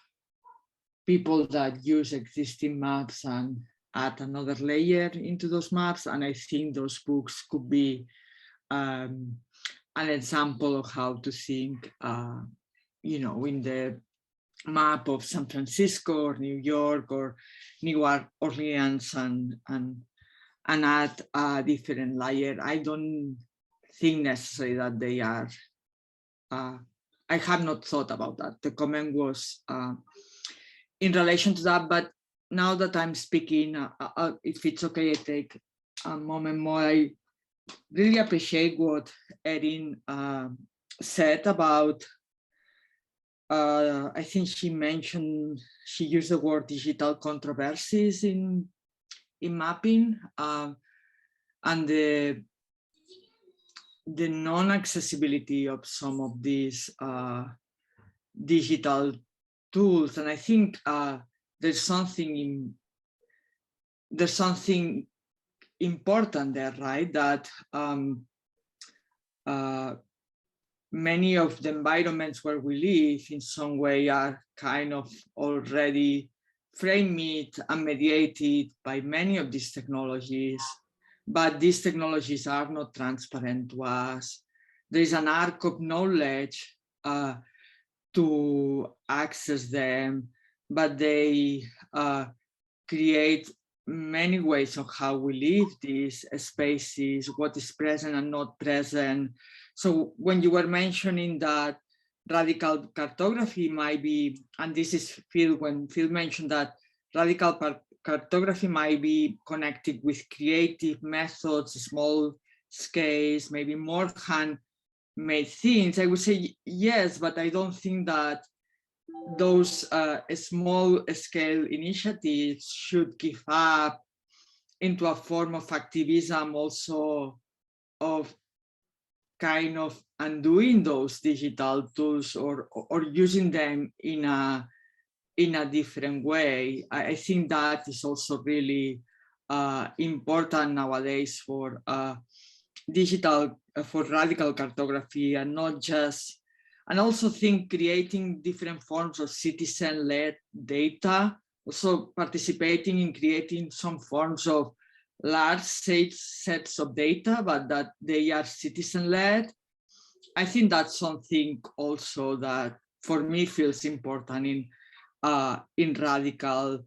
people that use existing maps and add another layer into those maps. And I think those books could be an example of how to think, you know, in the map of San Francisco or New York or New Orleans and add a different layer. I don't think necessarily that they are, I have not thought about that. The comment was in relation to that, but now that I'm speaking, if it's okay, I take a moment more. I really appreciate what Erin said about, I think she mentioned, she used the word digital controversies in mapping, and the non-accessibility of some of these digital tools. And I think there's something important there, right? That many of the environments where we live in some way are kind of already framed and mediated by many of these technologies, but these technologies are not transparent to us. There is an arc of knowledge to access them, but they create many ways of how we live these spaces, what is present and not present. So when you were mentioning that radical cartography might be, and this is Phil, when Phil mentioned that radical cartography might be connected with creative methods, small scales, maybe more handmade things, I would say yes, but I don't think that those small scale initiatives should give up into a form of activism also of kind of undoing those digital tools or using them in a different way. I think that is also really important nowadays for for radical cartography, and not just, and also think creating different forms of citizen-led data, also participating in creating some forms of large sets of data, but that they are citizen-led. I think that's something also that for me feels important in radical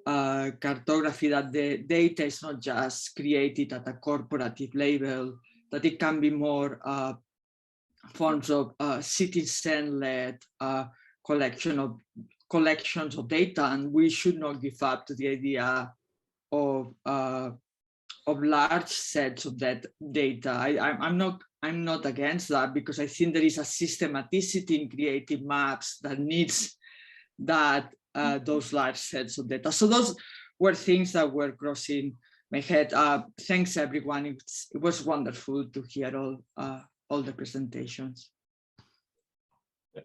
cartography, that the data is not just created at a corporative level, that it can be more forms of citizen-led collections of data, and we should not give up to the idea of large sets of that data. I'm not against that, because I think there is a systematicity in creative maps that needs that those large sets of data. So those were things that were crossing my head. Thanks everyone. It was wonderful to hear all the presentations.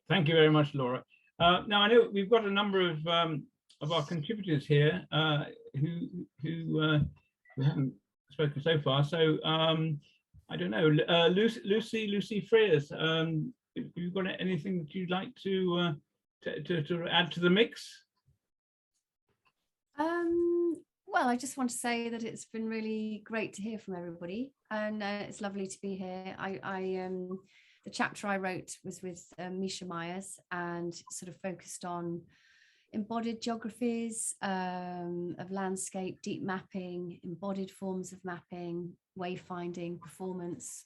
Thank you very much, Laura. Now I know we've got a number of our contributors here who haven't spoken so far. So I don't know, Lucy Frears, have you got anything that you'd like to add to the mix? Well, I just want to say that it's been really great to hear from everybody, and it's lovely to be here. The chapter I wrote was with Misha Myers, and sort of focused on embodied geographies of landscape, deep mapping, embodied forms of mapping, wayfinding, performance,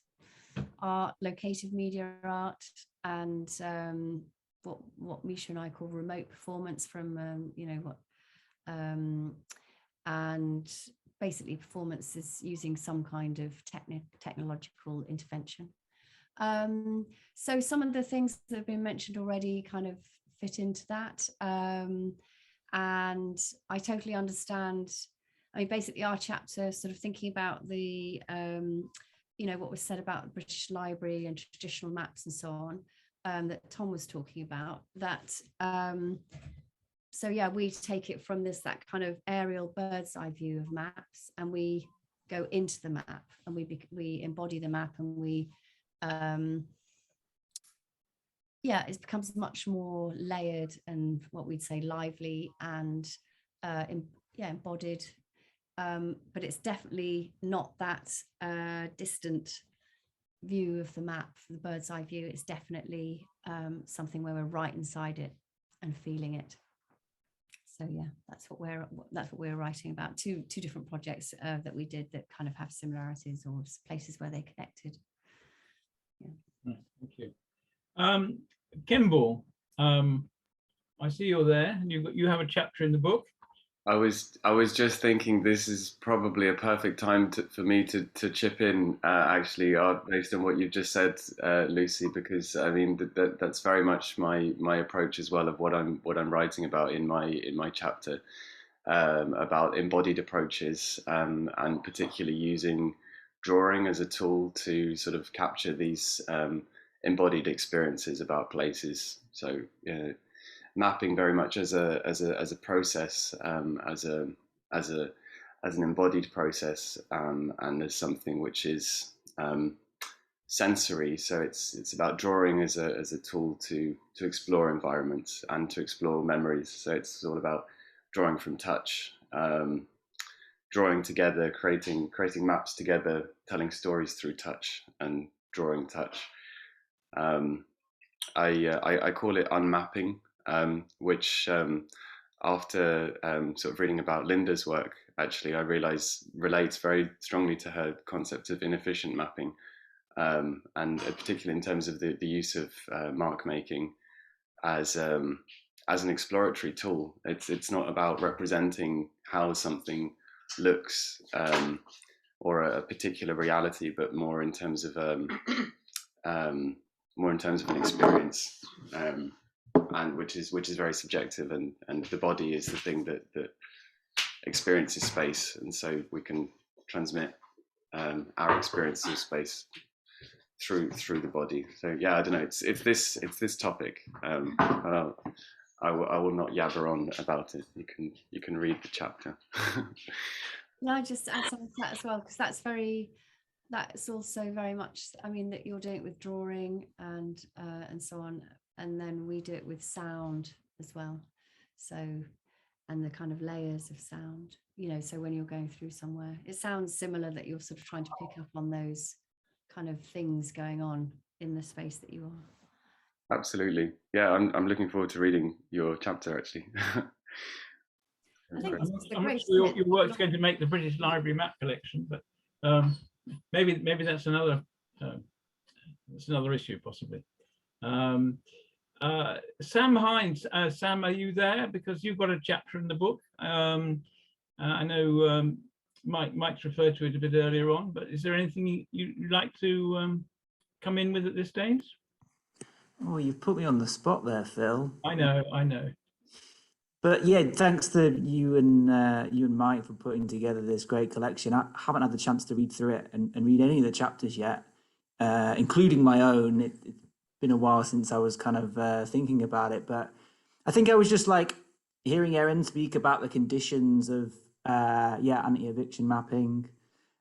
art, locative media art, and what Misha and I call remote performance from and basically performance is using some kind of technological intervention. So some of the things that have been mentioned already kind of fit into that, and I totally understand. I mean, basically our chapter sort of thinking about the what was said about the British Library and traditional maps and so on, that Tom was talking about, that so yeah, we take it from that kind of aerial bird's eye view of maps, and we go into the map, and we embody the map, and we it becomes much more layered and what we'd say lively and embodied, but it's definitely not that distant view of the map, the bird's eye view. It's definitely something where we're right inside it and feeling it. So yeah, that's what we're writing about. Two different projects that we did that kind of have similarities or places where they connected. Yeah. Thank you. Kimball, I see you're there, and you have a chapter in the book. I was just thinking this is probably a perfect time for me to chip in, actually, based on what you've just said, Lucy, because I mean that's very much my approach as well of what I'm writing about in my chapter, about embodied approaches, and particularly using drawing as a tool to sort of capture these embodied experiences about places. So mapping very much as a process, as an embodied process, and as something which is sensory. So it's about drawing as a tool to explore environments and to explore memories. So it's all about drawing from touch, drawing together, creating maps together, telling stories through touch and drawing touch. I call it unmapping, which after sort of reading about Linda's work, actually I realize relates very strongly to her concept of inefficient mapping, and particularly in terms of the use of mark making as an exploratory tool. It's not about representing how something looks or a particular reality, but more in terms of an experience, and which is very subjective, and the body is the thing that experiences space, and so we can transmit our experience of space through the body. So yeah, I don't know. It's this topic. I will not yabber on about it. You can read the chapter. No, I just add something to that as well, because that's also very much, I mean, that you're doing it with drawing and so on, and then we do it with sound as well. So, and the kind of layers of sound, so when you're going through somewhere, it sounds similar that you're sort of trying to pick up on those kind of things going on in the space that you are. Absolutely. Yeah, I'm looking forward to reading your chapter, actually. I think I'm not sure your work's going to make the British Library map collection, but maybe that's another issue, possibly. Sam Hines, Sam, are you there? Because you've got a chapter in the book. I know Mike's referred to it a bit earlier on, but is there anything you'd like to come in with at this stage? Oh, you've put me on the spot there, Phil. I know. But yeah, thanks to you and Mike for putting together this great collection. I haven't had the chance to read through it and read any of the chapters yet, including my own. It's been a while since I was kind of thinking about it, but I think I was just like hearing Erin speak about the conditions of anti eviction mapping,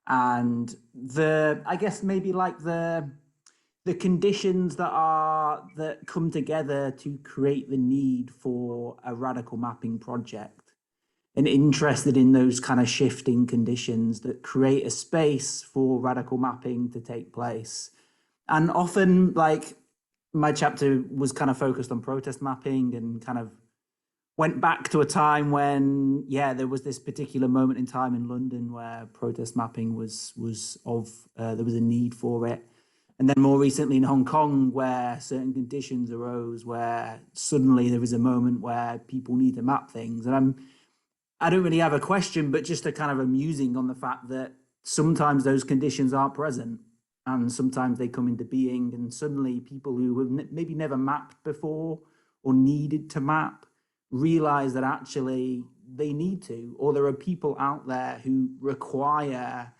and I guess maybe like the the conditions that come together to create the need for a radical mapping project, and interested in those kind of shifting conditions that create a space for radical mapping to take place. And often, like, my chapter was kind of focused on protest mapping and kind of went back to a time when, yeah, there was this particular moment in time in London where protest mapping was there was a need for it. And then more recently in Hong Kong, where certain conditions arose, where suddenly there was a moment where people need to map things. And I don't really have a question, but just a kind of amusing on the fact that sometimes those conditions aren't present, and sometimes they come into being, and suddenly people who have maybe never mapped before or needed to map realize that actually they need to, or there are people out there who require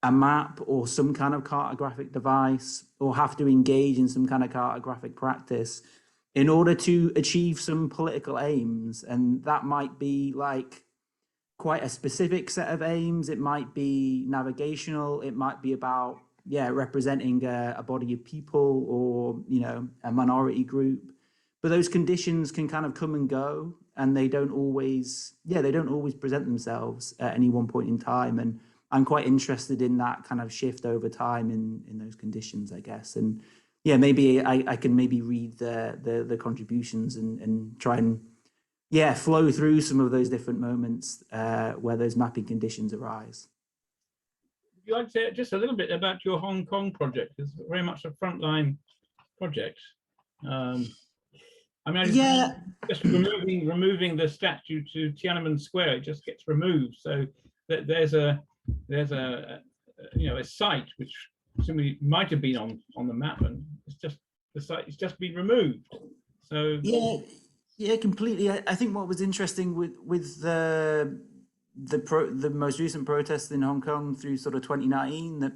a map or some kind of cartographic device, or have to engage in some kind of cartographic practice in order to achieve some political aims. And that might be like quite a specific set of aims. It might be navigational. It might be about, yeah, representing a body of people, or, you know, a minority group. But those conditions can kind of come and go, and they don't always present themselves at any one point in time. And I'm quite interested in that kind of shift over time in those conditions, I guess. And yeah, maybe I can maybe read the contributions and try and, yeah, flow through some of those different moments where those mapping conditions arise. Would you like to say just a little bit about your Hong Kong project? It's very much a frontline project. I mean, yeah, just removing the statue to Tiananmen Square, it just gets removed. So that there's a you know, a site which simply might have been on the map, and it's just the site is just been removed. So yeah, completely. I think what was interesting with the most recent protests in Hong Kong through sort of 2019 that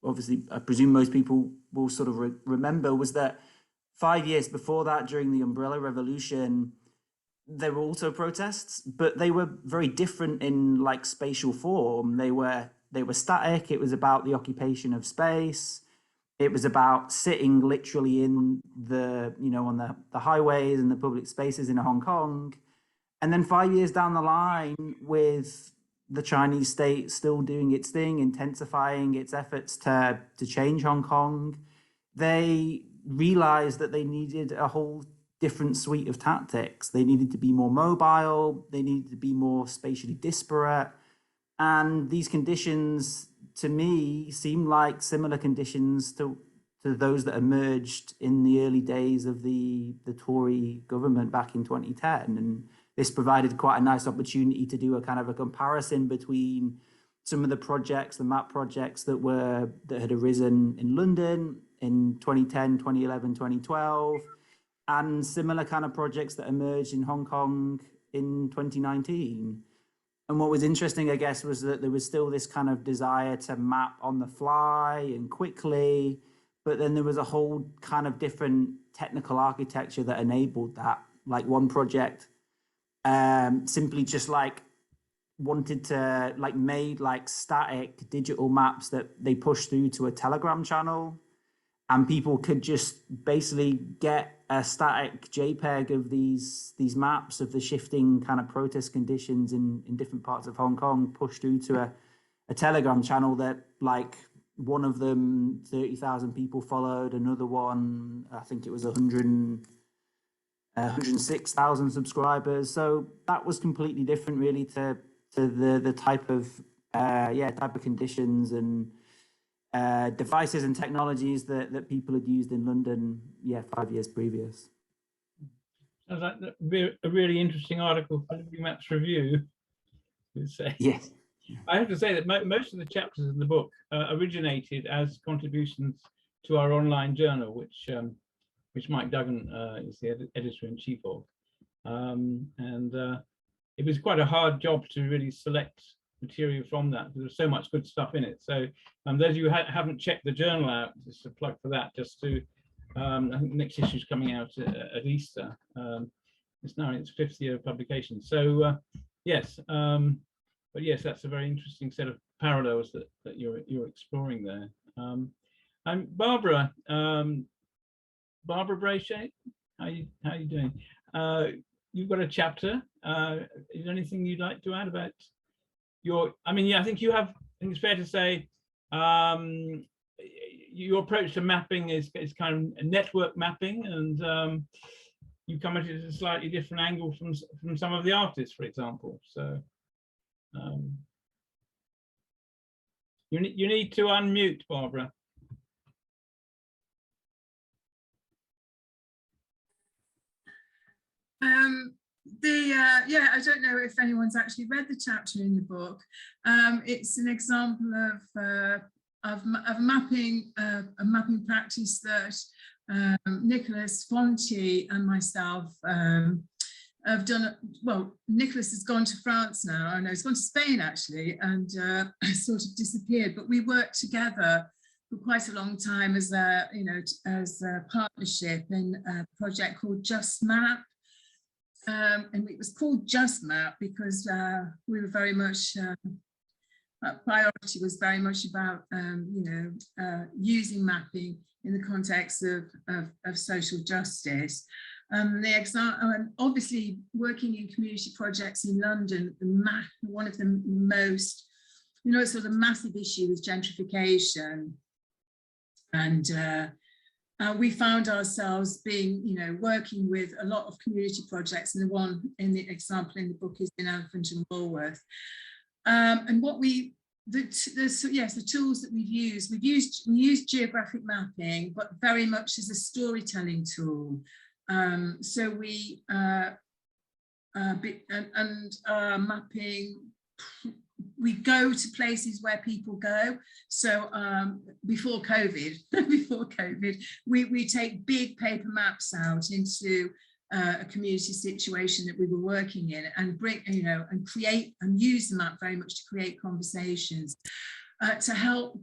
obviously I presume most people will sort of remember, was that 5 years before that, during the Umbrella Revolution, there were also protests, but they were very different in like spatial form. They were static. It was about the occupation of space. It was about sitting literally in the, you know, on the highways and the public spaces in Hong Kong. And then 5 years down the line, with the Chinese state still doing its thing, intensifying its efforts to change Hong Kong, they realized that they needed a whole different suite of tactics. They needed to be more mobile. They needed to be more spatially disparate. And these conditions, to me, seem like similar conditions to those that emerged in the early days of the Tory government back in 2010. And this provided quite a nice opportunity to do a kind of a comparison between some of the projects, the map projects that had arisen in London in 2010, 2011, 2012, and similar kind of projects that emerged in Hong Kong in 2019. And what was interesting, I guess, was that there was still this kind of desire to map on the fly and quickly, but then there was a whole kind of different technical architecture that enabled that. Like one project simply just like wanted to made static digital maps that they pushed through to a Telegram channel, and people could just basically get a static JPEG of these maps of the shifting kind of protest conditions in different parts of Hong Kong, pushed through to a Telegram channel that, like, one of them 30,000 people followed, another one I think it was 106,000 subscribers. So that was completely different really to the type of conditions and devices and technologies that people had used in London 5 years previous. Sounds like a really interesting article for Livingmaps Review, would say. Yes. I have to say that most of the chapters in the book originated as contributions to our online journal, which Mike Duggan is the editor-in-chief of. It was quite a hard job to really select material from that, because there's so much good stuff in it. So those of you who haven't checked the journal out, just a plug for that, just to, I think the next issue is coming out at Easter. It's now in its 5th year of publication. So yes, but yes, that's a very interesting set of parallels that you're exploring there. And Barbara Brachet, how you doing? You've got a chapter. Is there anything you'd like to add about your? I mean, yeah, I think you have. I think it's fair to say your approach to mapping is kind of network mapping, and you come at it at a slightly different angle from some of the artists, for example. So you need to unmute, Barbara. Yeah, I don't know if anyone's actually read the chapter in the book. It's an example of a mapping practice that Nicholas Fonti and myself have done. Well, Nicholas has gone to France now. I know he's gone to Spain actually, and sort of disappeared. But we worked together for quite a long time as a partnership in a project called Just Map. And it was called Just Map because we were very much, priority was very much about, using mapping in the context of social justice. Obviously working in community projects in London, one of the most, sort of massive issue is gentrification. And we found ourselves being, working with a lot of community projects, and the one in the example in the book is in Elephant and Walworth. And what the tools that we've used, we used geographic mapping, but very much as a storytelling tool. So we mapping. We go to places where people go. So before COVID, we take big paper maps out into a community situation that we were working in, and bring, and create and use the map very much to create conversations, to help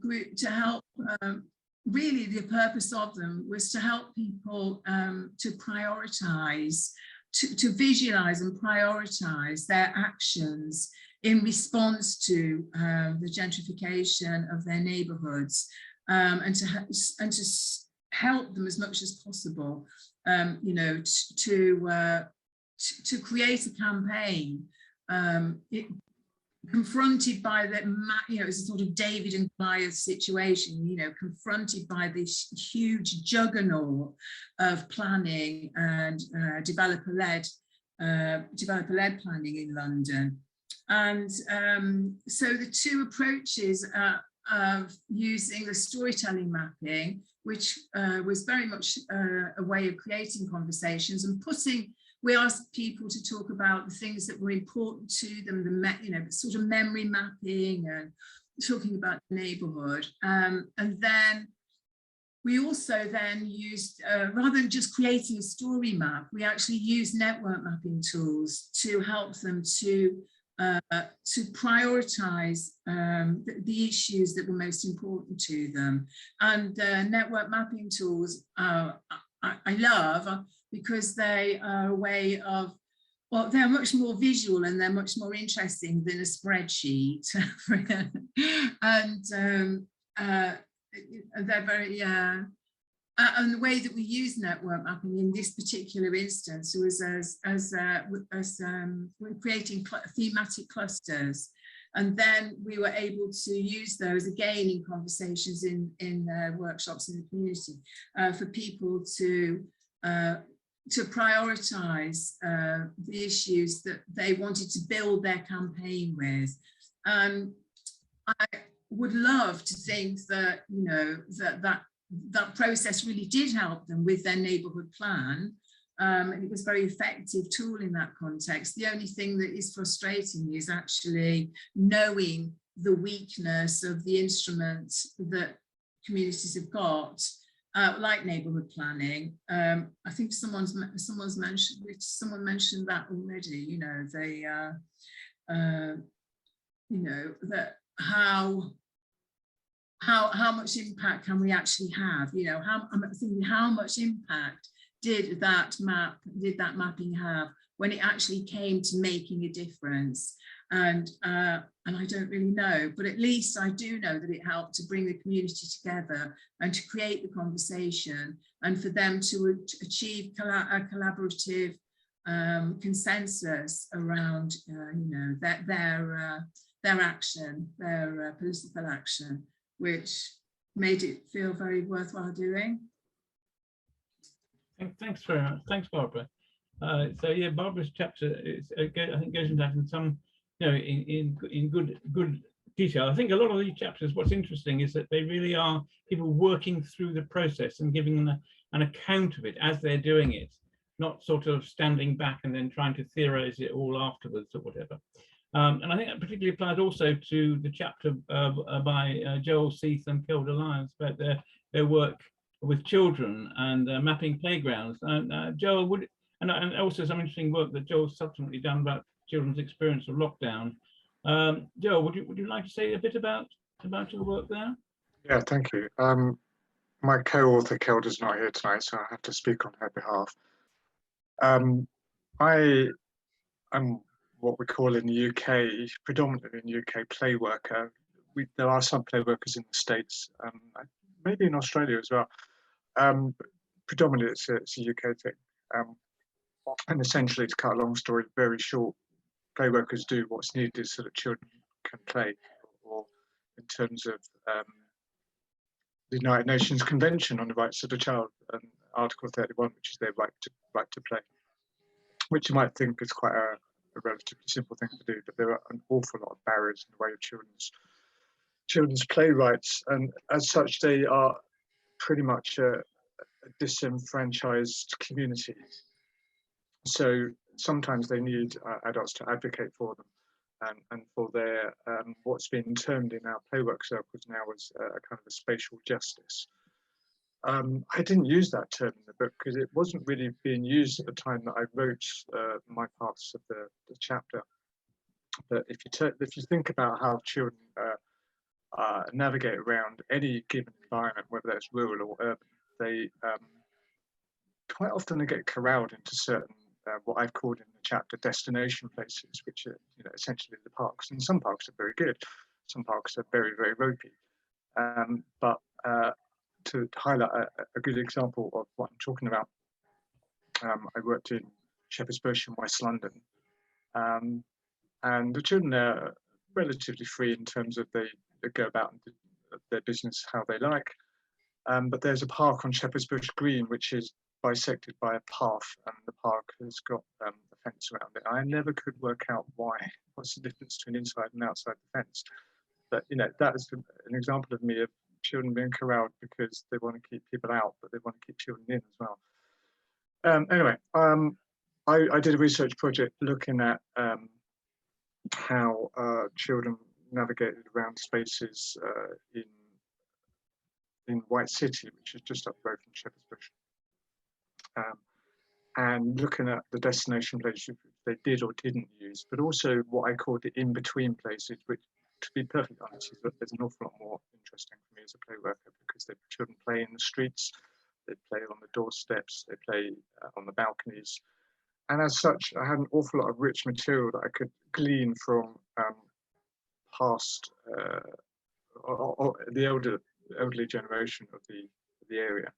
really the purpose of them was to help people to prioritize, to visualize and prioritize their actions in response to the gentrification of their neighbourhoods, and to help them as much as possible, to create a campaign, confronted by the, it's a sort of David and Goliath situation, confronted by this huge juggernaut of planning and developer-led planning in London. And so the two approaches of using the storytelling mapping, which was very much a way of creating conversations and we asked people to talk about the things that were important to them, the sort of memory mapping and talking about the neighbourhood. And then we also then used, rather than just creating a story map, we actually used network mapping tools to help them to prioritize the issues that were most important to them. And network mapping tools I love because they are a way of, well, they're much more visual and they're much more interesting than a spreadsheet. And they're very, and the way that we use network mapping in this particular instance was as we're creating thematic clusters, and then we were able to use those again in conversations in workshops in the community for people to prioritize the issues that they wanted to build their campaign with. I would love to think that that process really did help them with their neighbourhood plan, and it was a very effective tool in that context. The only thing that is frustrating is actually knowing the weakness of the instruments that communities have got, like neighbourhood planning. I think someone mentioned that already. That how much impact can we actually have? I'm thinking, how much impact did that mapping have when it actually came to making a difference? And and I don't really know, but at least I do know that it helped to bring the community together and to create the conversation, and for them to achieve a collaborative consensus around, you know, their action, their political action, which made it feel very worthwhile doing. Thanks very much. Thanks, Barbara. So yeah, Barbara's chapter is, I think, goes into that in some, you know, in good detail. I think a lot of these chapters, what's interesting is that they really are people working through the process and giving an account of it as they're doing it, not sort of standing back and then trying to theorize it all afterwards or whatever. And I think that particularly applies also to the chapter by Joel Seath and Kilda Lyons about their work with children and mapping playgrounds. Joel, and also some interesting work that Joel's subsequently done about children's experience of lockdown. Joel, would you like to say a bit about your work there? Yeah, thank you. My co-author Kilda's not here tonight, so I have to speak on her behalf. I am what we call in the UK, predominantly in the UK, play worker. There are some play workers in the States, maybe in Australia as well. Predominantly it's a UK thing. And essentially, to cut a long story very short, play workers do what's needed so that children can play, or in terms of the United Nations Convention on the Rights of the Child, Article 31, which is their right to play, which you might think is quite a relatively simple thing to do, but there are an awful lot of barriers in the way of children's play rights, and as such they are pretty much a disenfranchised community. So sometimes they need adults to advocate for them, and for their what's been termed in our playwork circles now as a kind of a spatial justice. I didn't use that term in the book because it wasn't really being used at the time that I wrote my parts of the chapter. But if you think about how children navigate around any given environment, whether that's rural or urban, they quite often they get corralled into certain what I've called in the chapter destination places, which are, you know, essentially the parks. And some parks are very good, some parks are very, very ropey. But to highlight a good example of what I'm talking about, I worked in Shepherd's Bush in West London, and the children are relatively free in terms of they go about their business how they like. But there's a park on Shepherd's Bush Green which is bisected by a path, and the park has got a fence around it. I never could work out what's the difference between inside and outside the fence. But you know, that is an example of me of children being corralled because they want to keep people out, but they want to keep children in as well. Anyway, I did a research project looking at how children navigated around spaces in White City, which is just up the road from Shepherd's Bush. And looking at the destination places they did or didn't use, but also what I called the in-between places, which, to be perfectly honest, there's an awful lot more interesting for me as a play worker, because the children play in the streets, they play on the doorsteps, they play on the balconies. And as such, I had an awful lot of rich material that I could glean from past or the elderly generation of the area.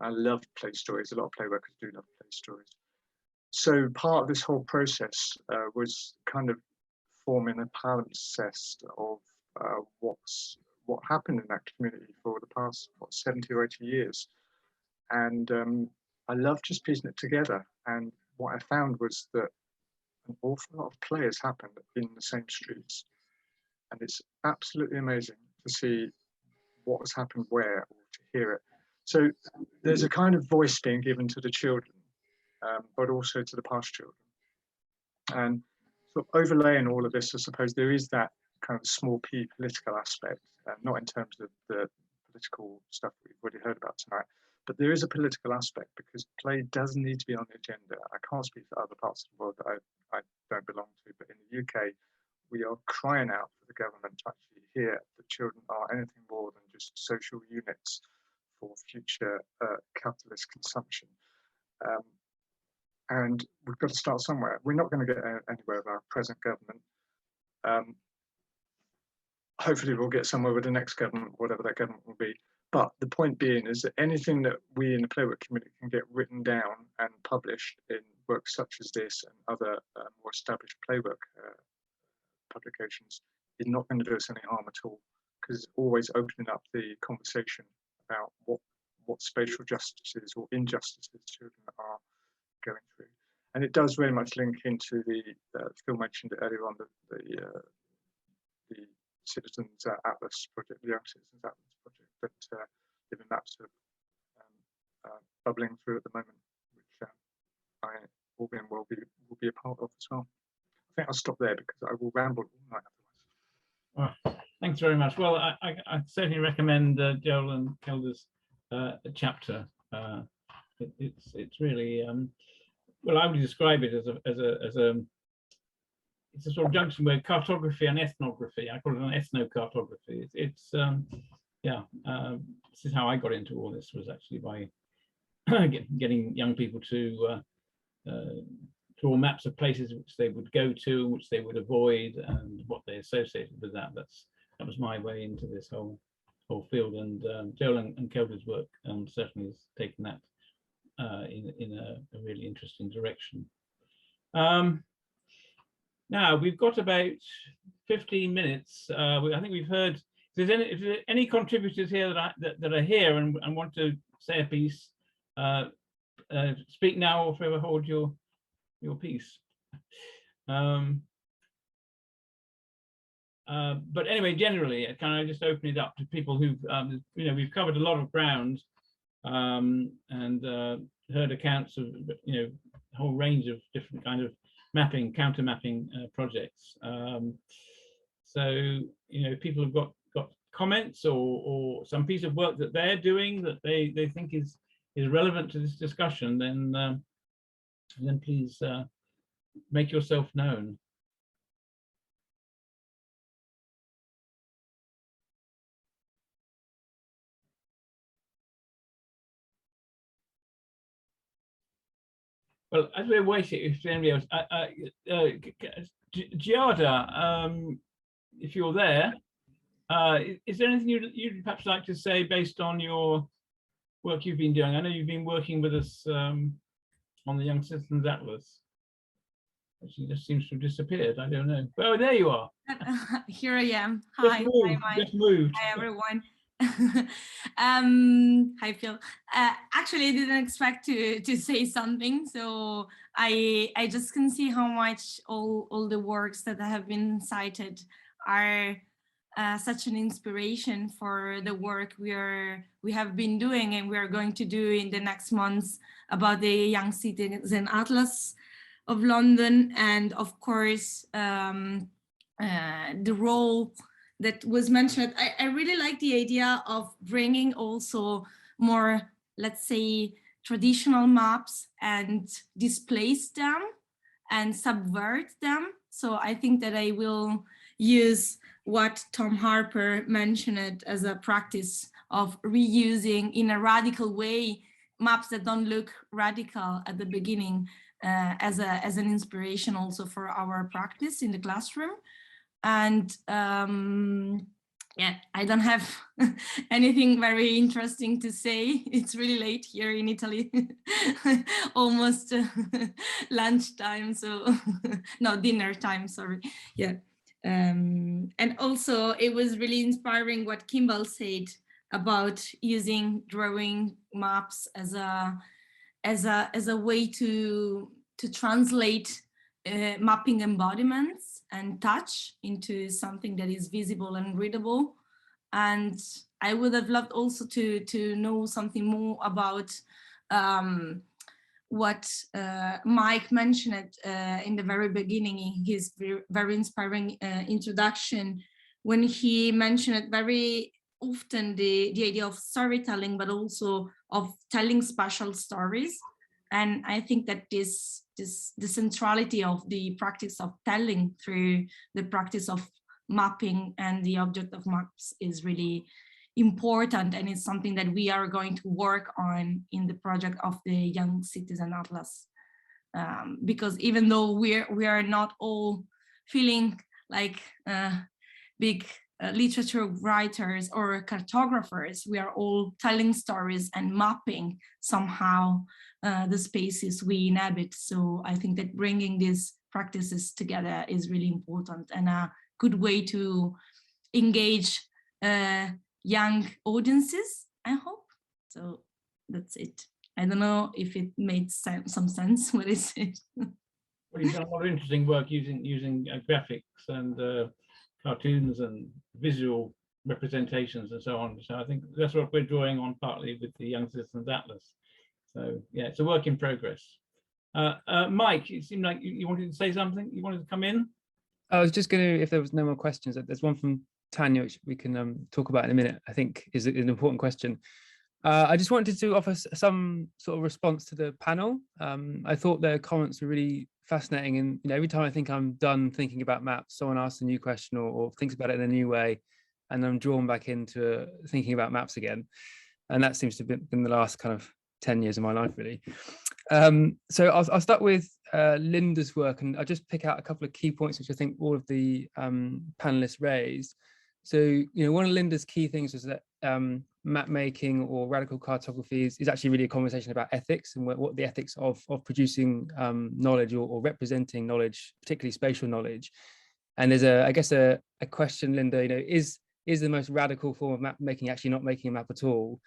I love play stories. A lot of play workers do love play stories. So part of this whole process was kind of forming a palimpsest of what happened in that community for the past 70 or 80 years. And I love just piecing it together. And what I found was that an awful lot of play has happened in the same streets. And it's absolutely amazing to see what has happened where, or to hear it. So there's a kind of voice being given to the children, but also to the past children. And sort of overlaying all of this, I suppose there is that kind of small p political aspect, not in terms of the political stuff we've already heard about tonight, but there is a political aspect because play does need to be on the agenda. I can't speak for other parts of the world that I don't belong to, but in the UK, we are crying out for the government to actually hear that children are anything more than just social units for future capitalist consumption. And we've got to start somewhere. We're not going to get anywhere with our present government. hopefully we'll get somewhere with the next government, whatever that government will be. But the point being is that anything that we in the playwork community can get written down and published in works such as this and other more established playwork publications is not going to do us any harm at all, because it's always opening up the conversation about what spatial justices or injustices children are going through. And it does very much link into the Phil mentioned it earlier on, the Citizens Atlas project, the Young Citizens Atlas project that Livingmaps are bubbling through at the moment, which I, all being well, will be a part of as well. I think I'll stop there because I will ramble all night otherwise. All right. Thanks very much. Well, I certainly recommend Joel and Kelda's chapter. It's really well, I would describe it as a it's a sort of junction where cartography and ethnography. I call it an ethnocartography. Yeah, this is how I got into all this, was actually by getting young people to draw maps of places which they would go to, which they would avoid, and what they associated with that. That was my way into this whole field. And Joel and Kelda's work certainly has taken that in a really interesting direction. Now we've got about 15 minutes. I think we've heard. If there's any contributors here that are here and want to say a piece, speak now or forever hold your peace. But anyway, generally, can I just open it up to people who've we've covered a lot of ground and heard accounts of a whole range of different kind of mapping, counter mapping projects. So people have got comments or some piece of work that they're doing that they think is relevant to this discussion, then please make yourself known. Well, as we're waiting, if anybody else, Giada, if you're there, is there anything you'd perhaps like to say based on your work you've been doing? I know you've been working with us on the Young Citizens Atlas. She just seems to have disappeared. I don't know. Oh, there you are. Here I am. Hi. Just moved. Hi, everyone. Hi, Phil. Actually, I didn't expect to say something, so I just can see how much all the works that have been cited are such an inspiration for the work we have been doing and we are going to do in the next months about the Young Citizen Atlas of London, and of course the role that was mentioned. I really like the idea of bringing also more, let's say, traditional maps and displace them and subvert them. So I think that I will use what Tom Harper mentioned as a practice of reusing in a radical way maps that don't look radical at the beginning as an inspiration also for our practice in the classroom. And yeah, I don't have anything very interesting to say. It's really late here in Italy, almost lunchtime, so no, dinner time, sorry. Yeah. And also it was really inspiring what Kimball said about using drawing maps as a way to translate mapping embodiments and touch into something that is visible and readable. And I would have loved also to know something more about what Mike mentioned in the very beginning in his very inspiring introduction, when he mentioned very often the idea of storytelling, but also of telling special stories. And I think that the centrality of the practice of telling through the practice of mapping and the object of maps is really important, and it's something that we are going to work on in the project of the Young Citizen Atlas. Because even though we are not all feeling like big literature writers or cartographers, we are all telling stories and mapping somehow the spaces we inhabit. So I think that bringing these practices together is really important and a good way to engage young audiences, I hope. So that's it. I don't know if it made some sense. What is it? Well, you've done a lot of interesting work using graphics and cartoons and visual representations and so on. So I think that's what we're drawing on partly with the Young Citizens Atlas. So yeah, it's a work in progress. Mike, it seemed like you wanted to say something. You wanted to come in? I was just going to, if there was no more questions, there's one from Tanya, which we can talk about in a minute, I think is an important question. I just wanted to offer some sort of response to the panel. I thought their comments were really fascinating, and every time I think I'm done thinking about maps, someone asks a new question or thinks about it in a new way, and I'm drawn back into thinking about maps again. And that seems to have been the last kind of 10 years of my life, really. So I'll start with Linda's work, and I'll just pick out a couple of key points which I think all of the panelists raised. So, one of Linda's key things was that map making or radical cartography is actually really a conversation about ethics and what the ethics of producing knowledge or representing knowledge, particularly spatial knowledge. And there's I guess a question, Linda, is the most radical form of map making actually not making a map at all?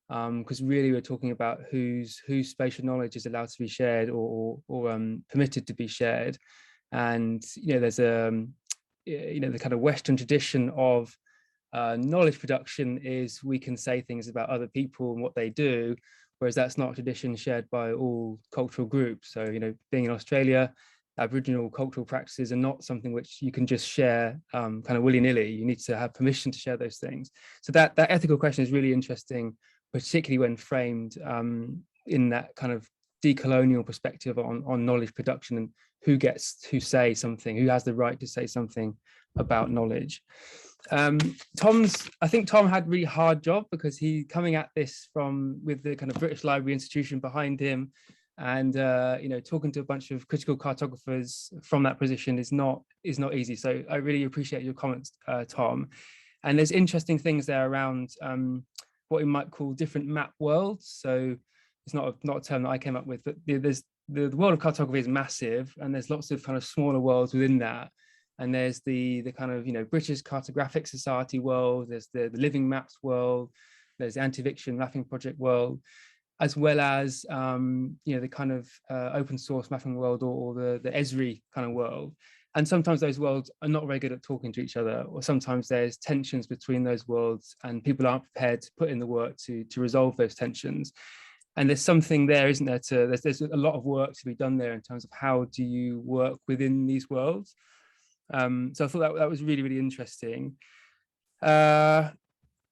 Because really we're talking about whose spatial knowledge is allowed to be shared or permitted to be shared. And there's the kind of Western tradition of knowledge production is we can say things about other people and what they do, whereas that's not a tradition shared by all cultural groups. So being in Australia, Aboriginal cultural practices are not something which you can just share kind of willy-nilly. You need to have permission to share those things. So that ethical question is really interesting, particularly when framed in that kind of decolonial perspective on knowledge production and who gets to say something, who has the right to say something about knowledge. I think Tom had a really hard job because he coming at this with the kind of British Library institution behind him, and talking to a bunch of critical cartographers from that position is not easy. So I really appreciate your comments, Tom. And there's interesting things there around what we might call different map worlds. So it's not a term that I came up with, but there's the world of cartography is massive, and there's lots of kind of smaller worlds within that. And there's the kind of British Cartographic Society world, there's the Livingmaps world, there's the Anti Eviction Mapping Project world, as well as the kind of open source mapping world or the Esri kind of world. And sometimes those worlds are not very good at talking to each other, or sometimes there's tensions between those worlds and people aren't prepared to put in the work to resolve those tensions. And there's something there, isn't there? There's a lot of work to be done there in terms of how do you work within these worlds. So I thought that was really, really interesting. And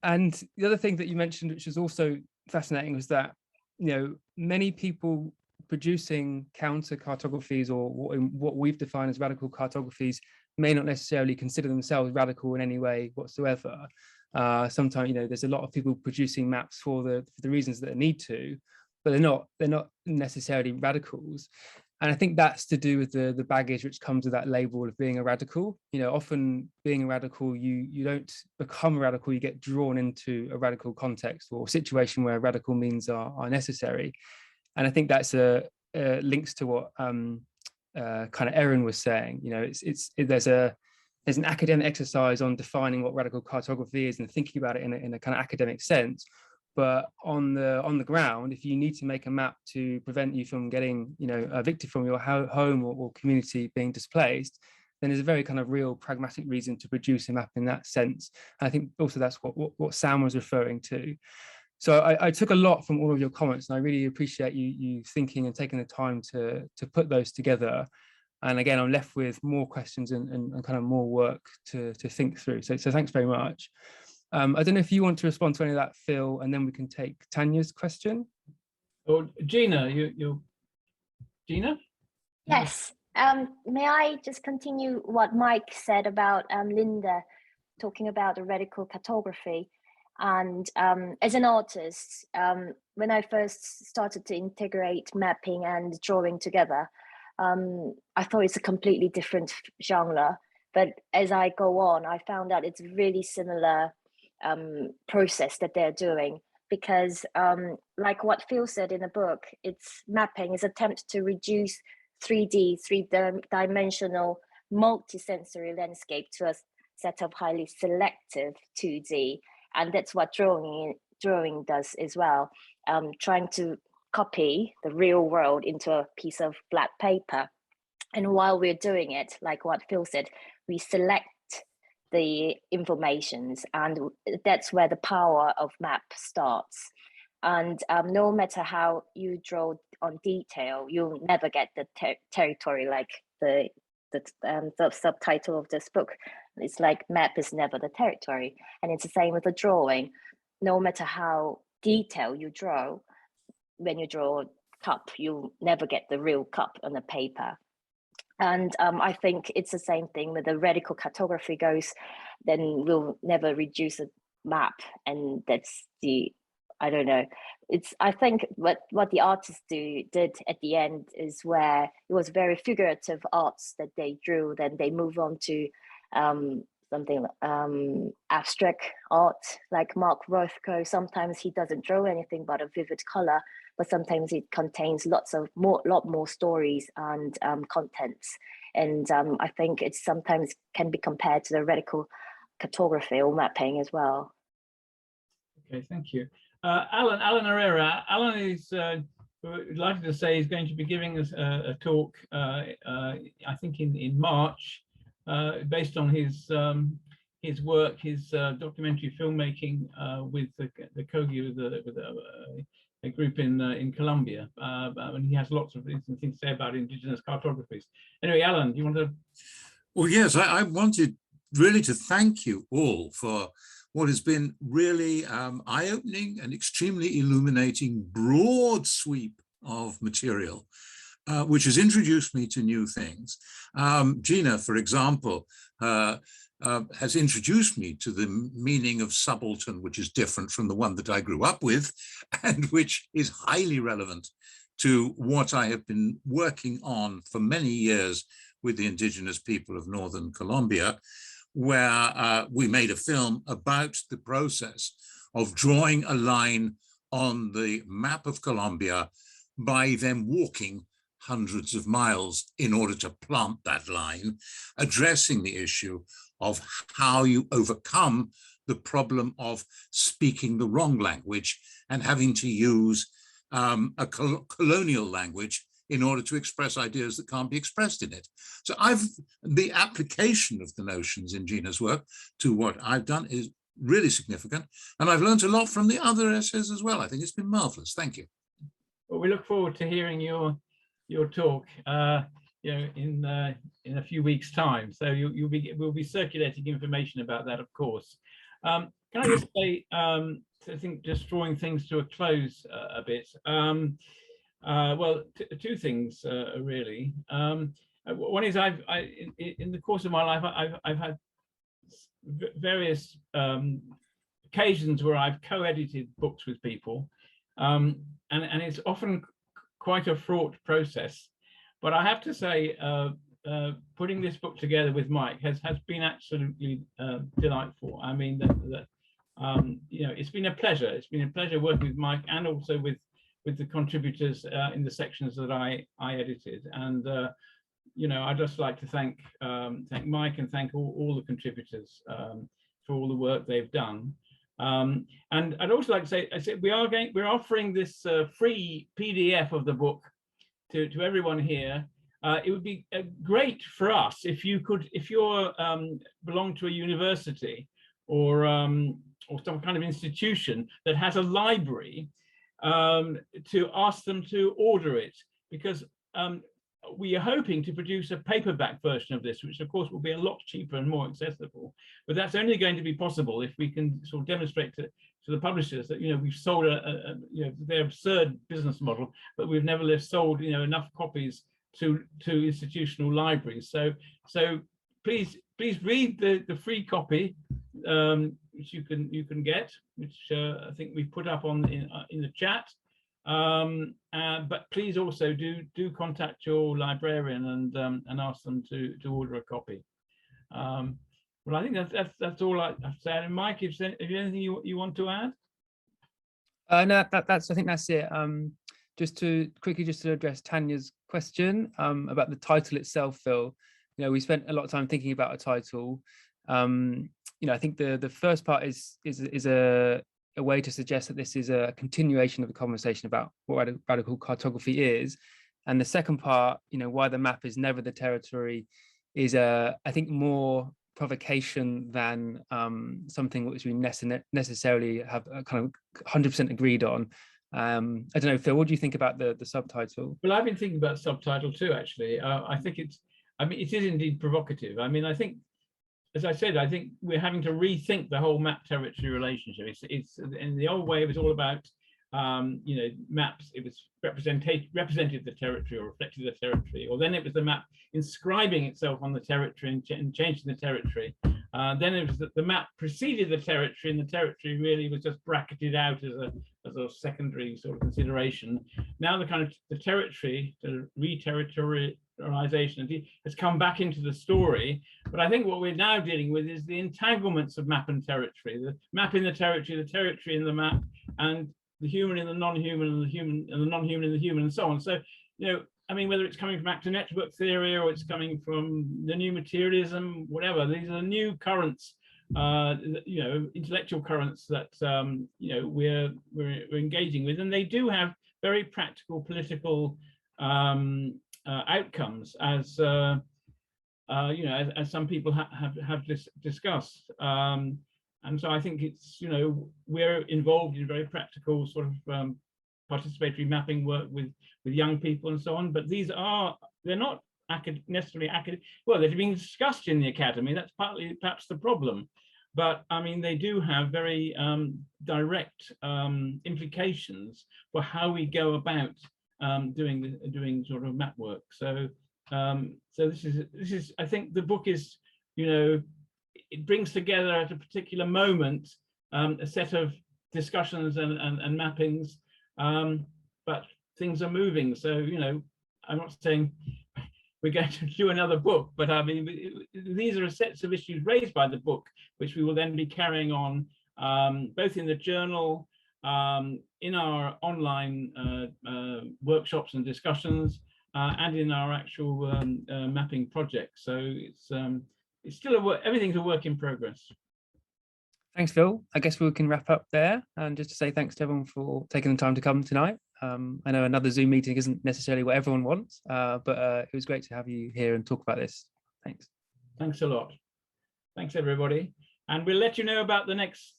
the other thing that you mentioned, which was also fascinating, was that many people producing counter cartographies or what we've defined as radical cartographies may not necessarily consider themselves radical in any way whatsoever. Sometimes there's a lot of people producing maps for the reasons that they need to, but they're not necessarily radicals. And I think that's to do with the baggage which comes with that label of being a radical. Often being a radical, you don't become a radical, you get drawn into a radical context or situation where radical means are necessary. And I think that's links to what kind of Erin was saying. There's an academic exercise on defining what radical cartography is and thinking about it in a kind of academic sense. But on the ground, if you need to make a map to prevent you from getting evicted from your home or community being displaced, then there's a very kind of real pragmatic reason to produce a map in that sense. And I think also that's what Sam was referring to. So I took a lot from all of your comments, and I really appreciate you thinking and taking the time to put those together. And again, I'm left with more questions and kind of more work to think through. So thanks very much. I don't know if you want to respond to any of that, Phil, and then we can take Tanya's question. Or Gina, Gina? Yes. May I just continue what Mike said about Linda talking about the radical cartography? And as an artist, when I first started to integrate mapping and drawing together, I thought it's a completely different genre. But as I go on, I found out it's really similar process that they're doing, because like what Phil said in the book, it's mapping is attempt to reduce 3D, three-dimensional multisensory landscape to a set of highly selective 2D. And that's what drawing does as well, trying to copy the real world into a piece of black paper. And while we're doing it, like what Phil said, we select the informations, and that's where the power of map starts. And no matter how you draw on detail, you'll never get the territory, like the subtitle of this book. It's like map is never the territory. And it's the same with the drawing. No matter how detailed you draw, when you draw a cup, you'll never get the real cup on the paper. And I think it's the same thing with the radical cartography goes, then we'll never reduce a map. And that's the, I don't know. I think what the artists did at the end is where it was very figurative arts that they drew. Then they move on to something abstract art, like Mark Rothko. Sometimes he doesn't draw anything but a vivid color, but sometimes it contains lot more stories and contents. And I think it sometimes can be compared to the radical cartography or mapping as well. Okay, thank you. Alan Herrera. Alan is, delighted to say, is going to be giving us a talk, I think in March, based on his work, his documentary filmmaking with the Kogi, with a group in Colombia, and he has lots of interesting things to say about indigenous cartographies. Anyway, Alan, do you want to? Well, yes, I wanted really to thank you all for what has been really eye-opening and extremely illuminating broad sweep of material, which has introduced me to new things. Gina, for example, has introduced me to the meaning of subaltern, which is different from the one that I grew up with, and which is highly relevant to what I have been working on for many years with the indigenous people of Northern Colombia, where we made a film about the process of drawing a line on the map of Colombia by them walking hundreds of miles in order to plant that line, addressing the issue of how you overcome the problem of speaking the wrong language and having to use a colonial language in order to express ideas that can't be expressed in it. So the application of the notions in Gina's work to what I've done is really significant. And I've learned a lot from the other essays as well. I think it's been marvelous. Thank you. Well, we look forward to hearing your talk in a few weeks' time. So we'll be circulating information about that, of course. Can I just say, I think just drawing things to a close a bit. Well, two things really. One is in the course of my life, I've had various occasions where I've co-edited books with people, and it's often quite a fraught process. But I have to say, putting this book together with Mike has been absolutely delightful. I mean, it's been a pleasure. It's been a pleasure working with Mike and also with the contributors in the sections that I edited. And I'd just like to thank Mike and thank all the contributors for all the work they've done. And I'd also like to say, we're offering this free PDF of the book to everyone here. It would be great for us if you belong to a university or some kind of institution that has a library, to ask them to order it, because we are hoping to produce a paperback version of this, which of course will be a lot cheaper and more accessible. But that's only going to be possible if we can sort of demonstrate to the publishers that we've sold their absurd business model, but we've nevertheless sold enough copies to institutional libraries. So please read the free copy, which you can get, which I think we put up in the chat. But please also do contact your librarian and ask them to order a copy. Well, I think that's all I've said. And Mike, is there anything you want to add? No, I think that's it. Just to address Tanya's question about the title itself, Phil. We spent a lot of time thinking about a title. I think the first part is a way to suggest that this is a continuation of a conversation about what radical cartography is, and the second part, why the map is never the territory, is I think more provocation than something which we necessarily have kind of 100% agreed on. I don't know, Phil, what do you think about the subtitle? Well, I've been thinking about subtitle too, actually. I think it is indeed provocative. I think, as I said, I think we're having to rethink the whole map territory relationship. It's in the old way, it was all about maps. It was represented the territory or reflected the territory, or then it was the map inscribing itself on the territory and changing the territory. Then it was the map preceded the territory, and the territory really was just bracketed out as a secondary sort of consideration. Now the territory, the re-territorialization has come back into the story. But I think what we're now dealing with is the entanglements of map and territory, the map in the territory in the map, and the human in the non-human, and the human and the non-human in the human, and so on. So, whether it's coming from actor network theory or it's coming from the new materialism, whatever, these are new currents, intellectual currents that we're engaging with, and they do have very practical political outcomes, as as some people have discussed. And so I think it's, we're involved in very practical sort of participatory mapping work with young people and so on, but they're not necessarily academic. Well, they're being discussed in the academy. That's partly perhaps the problem. But they do have very direct implications for how we go about doing sort of map work. So this is I think the book is, it brings together at a particular moment a set of discussions and mappings, but things are moving. So, I'm not saying we're going to do another book, but these are sets of issues raised by the book, which we will then be carrying on both in the journal, in our online workshops and discussions, and in our actual mapping project. So it's still everything's a work in progress. Thanks, Phil. I guess we can wrap up there, and just to say thanks to everyone for taking the time to come tonight. I know another Zoom meeting isn't necessarily what everyone wants, but it was great to have you here and talk about this. Thanks. Thanks a lot. Thanks, everybody. And we'll let you know about the next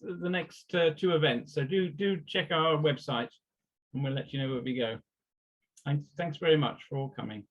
two events. So do check our website, and we'll let you know where we go. Thanks very much for all coming.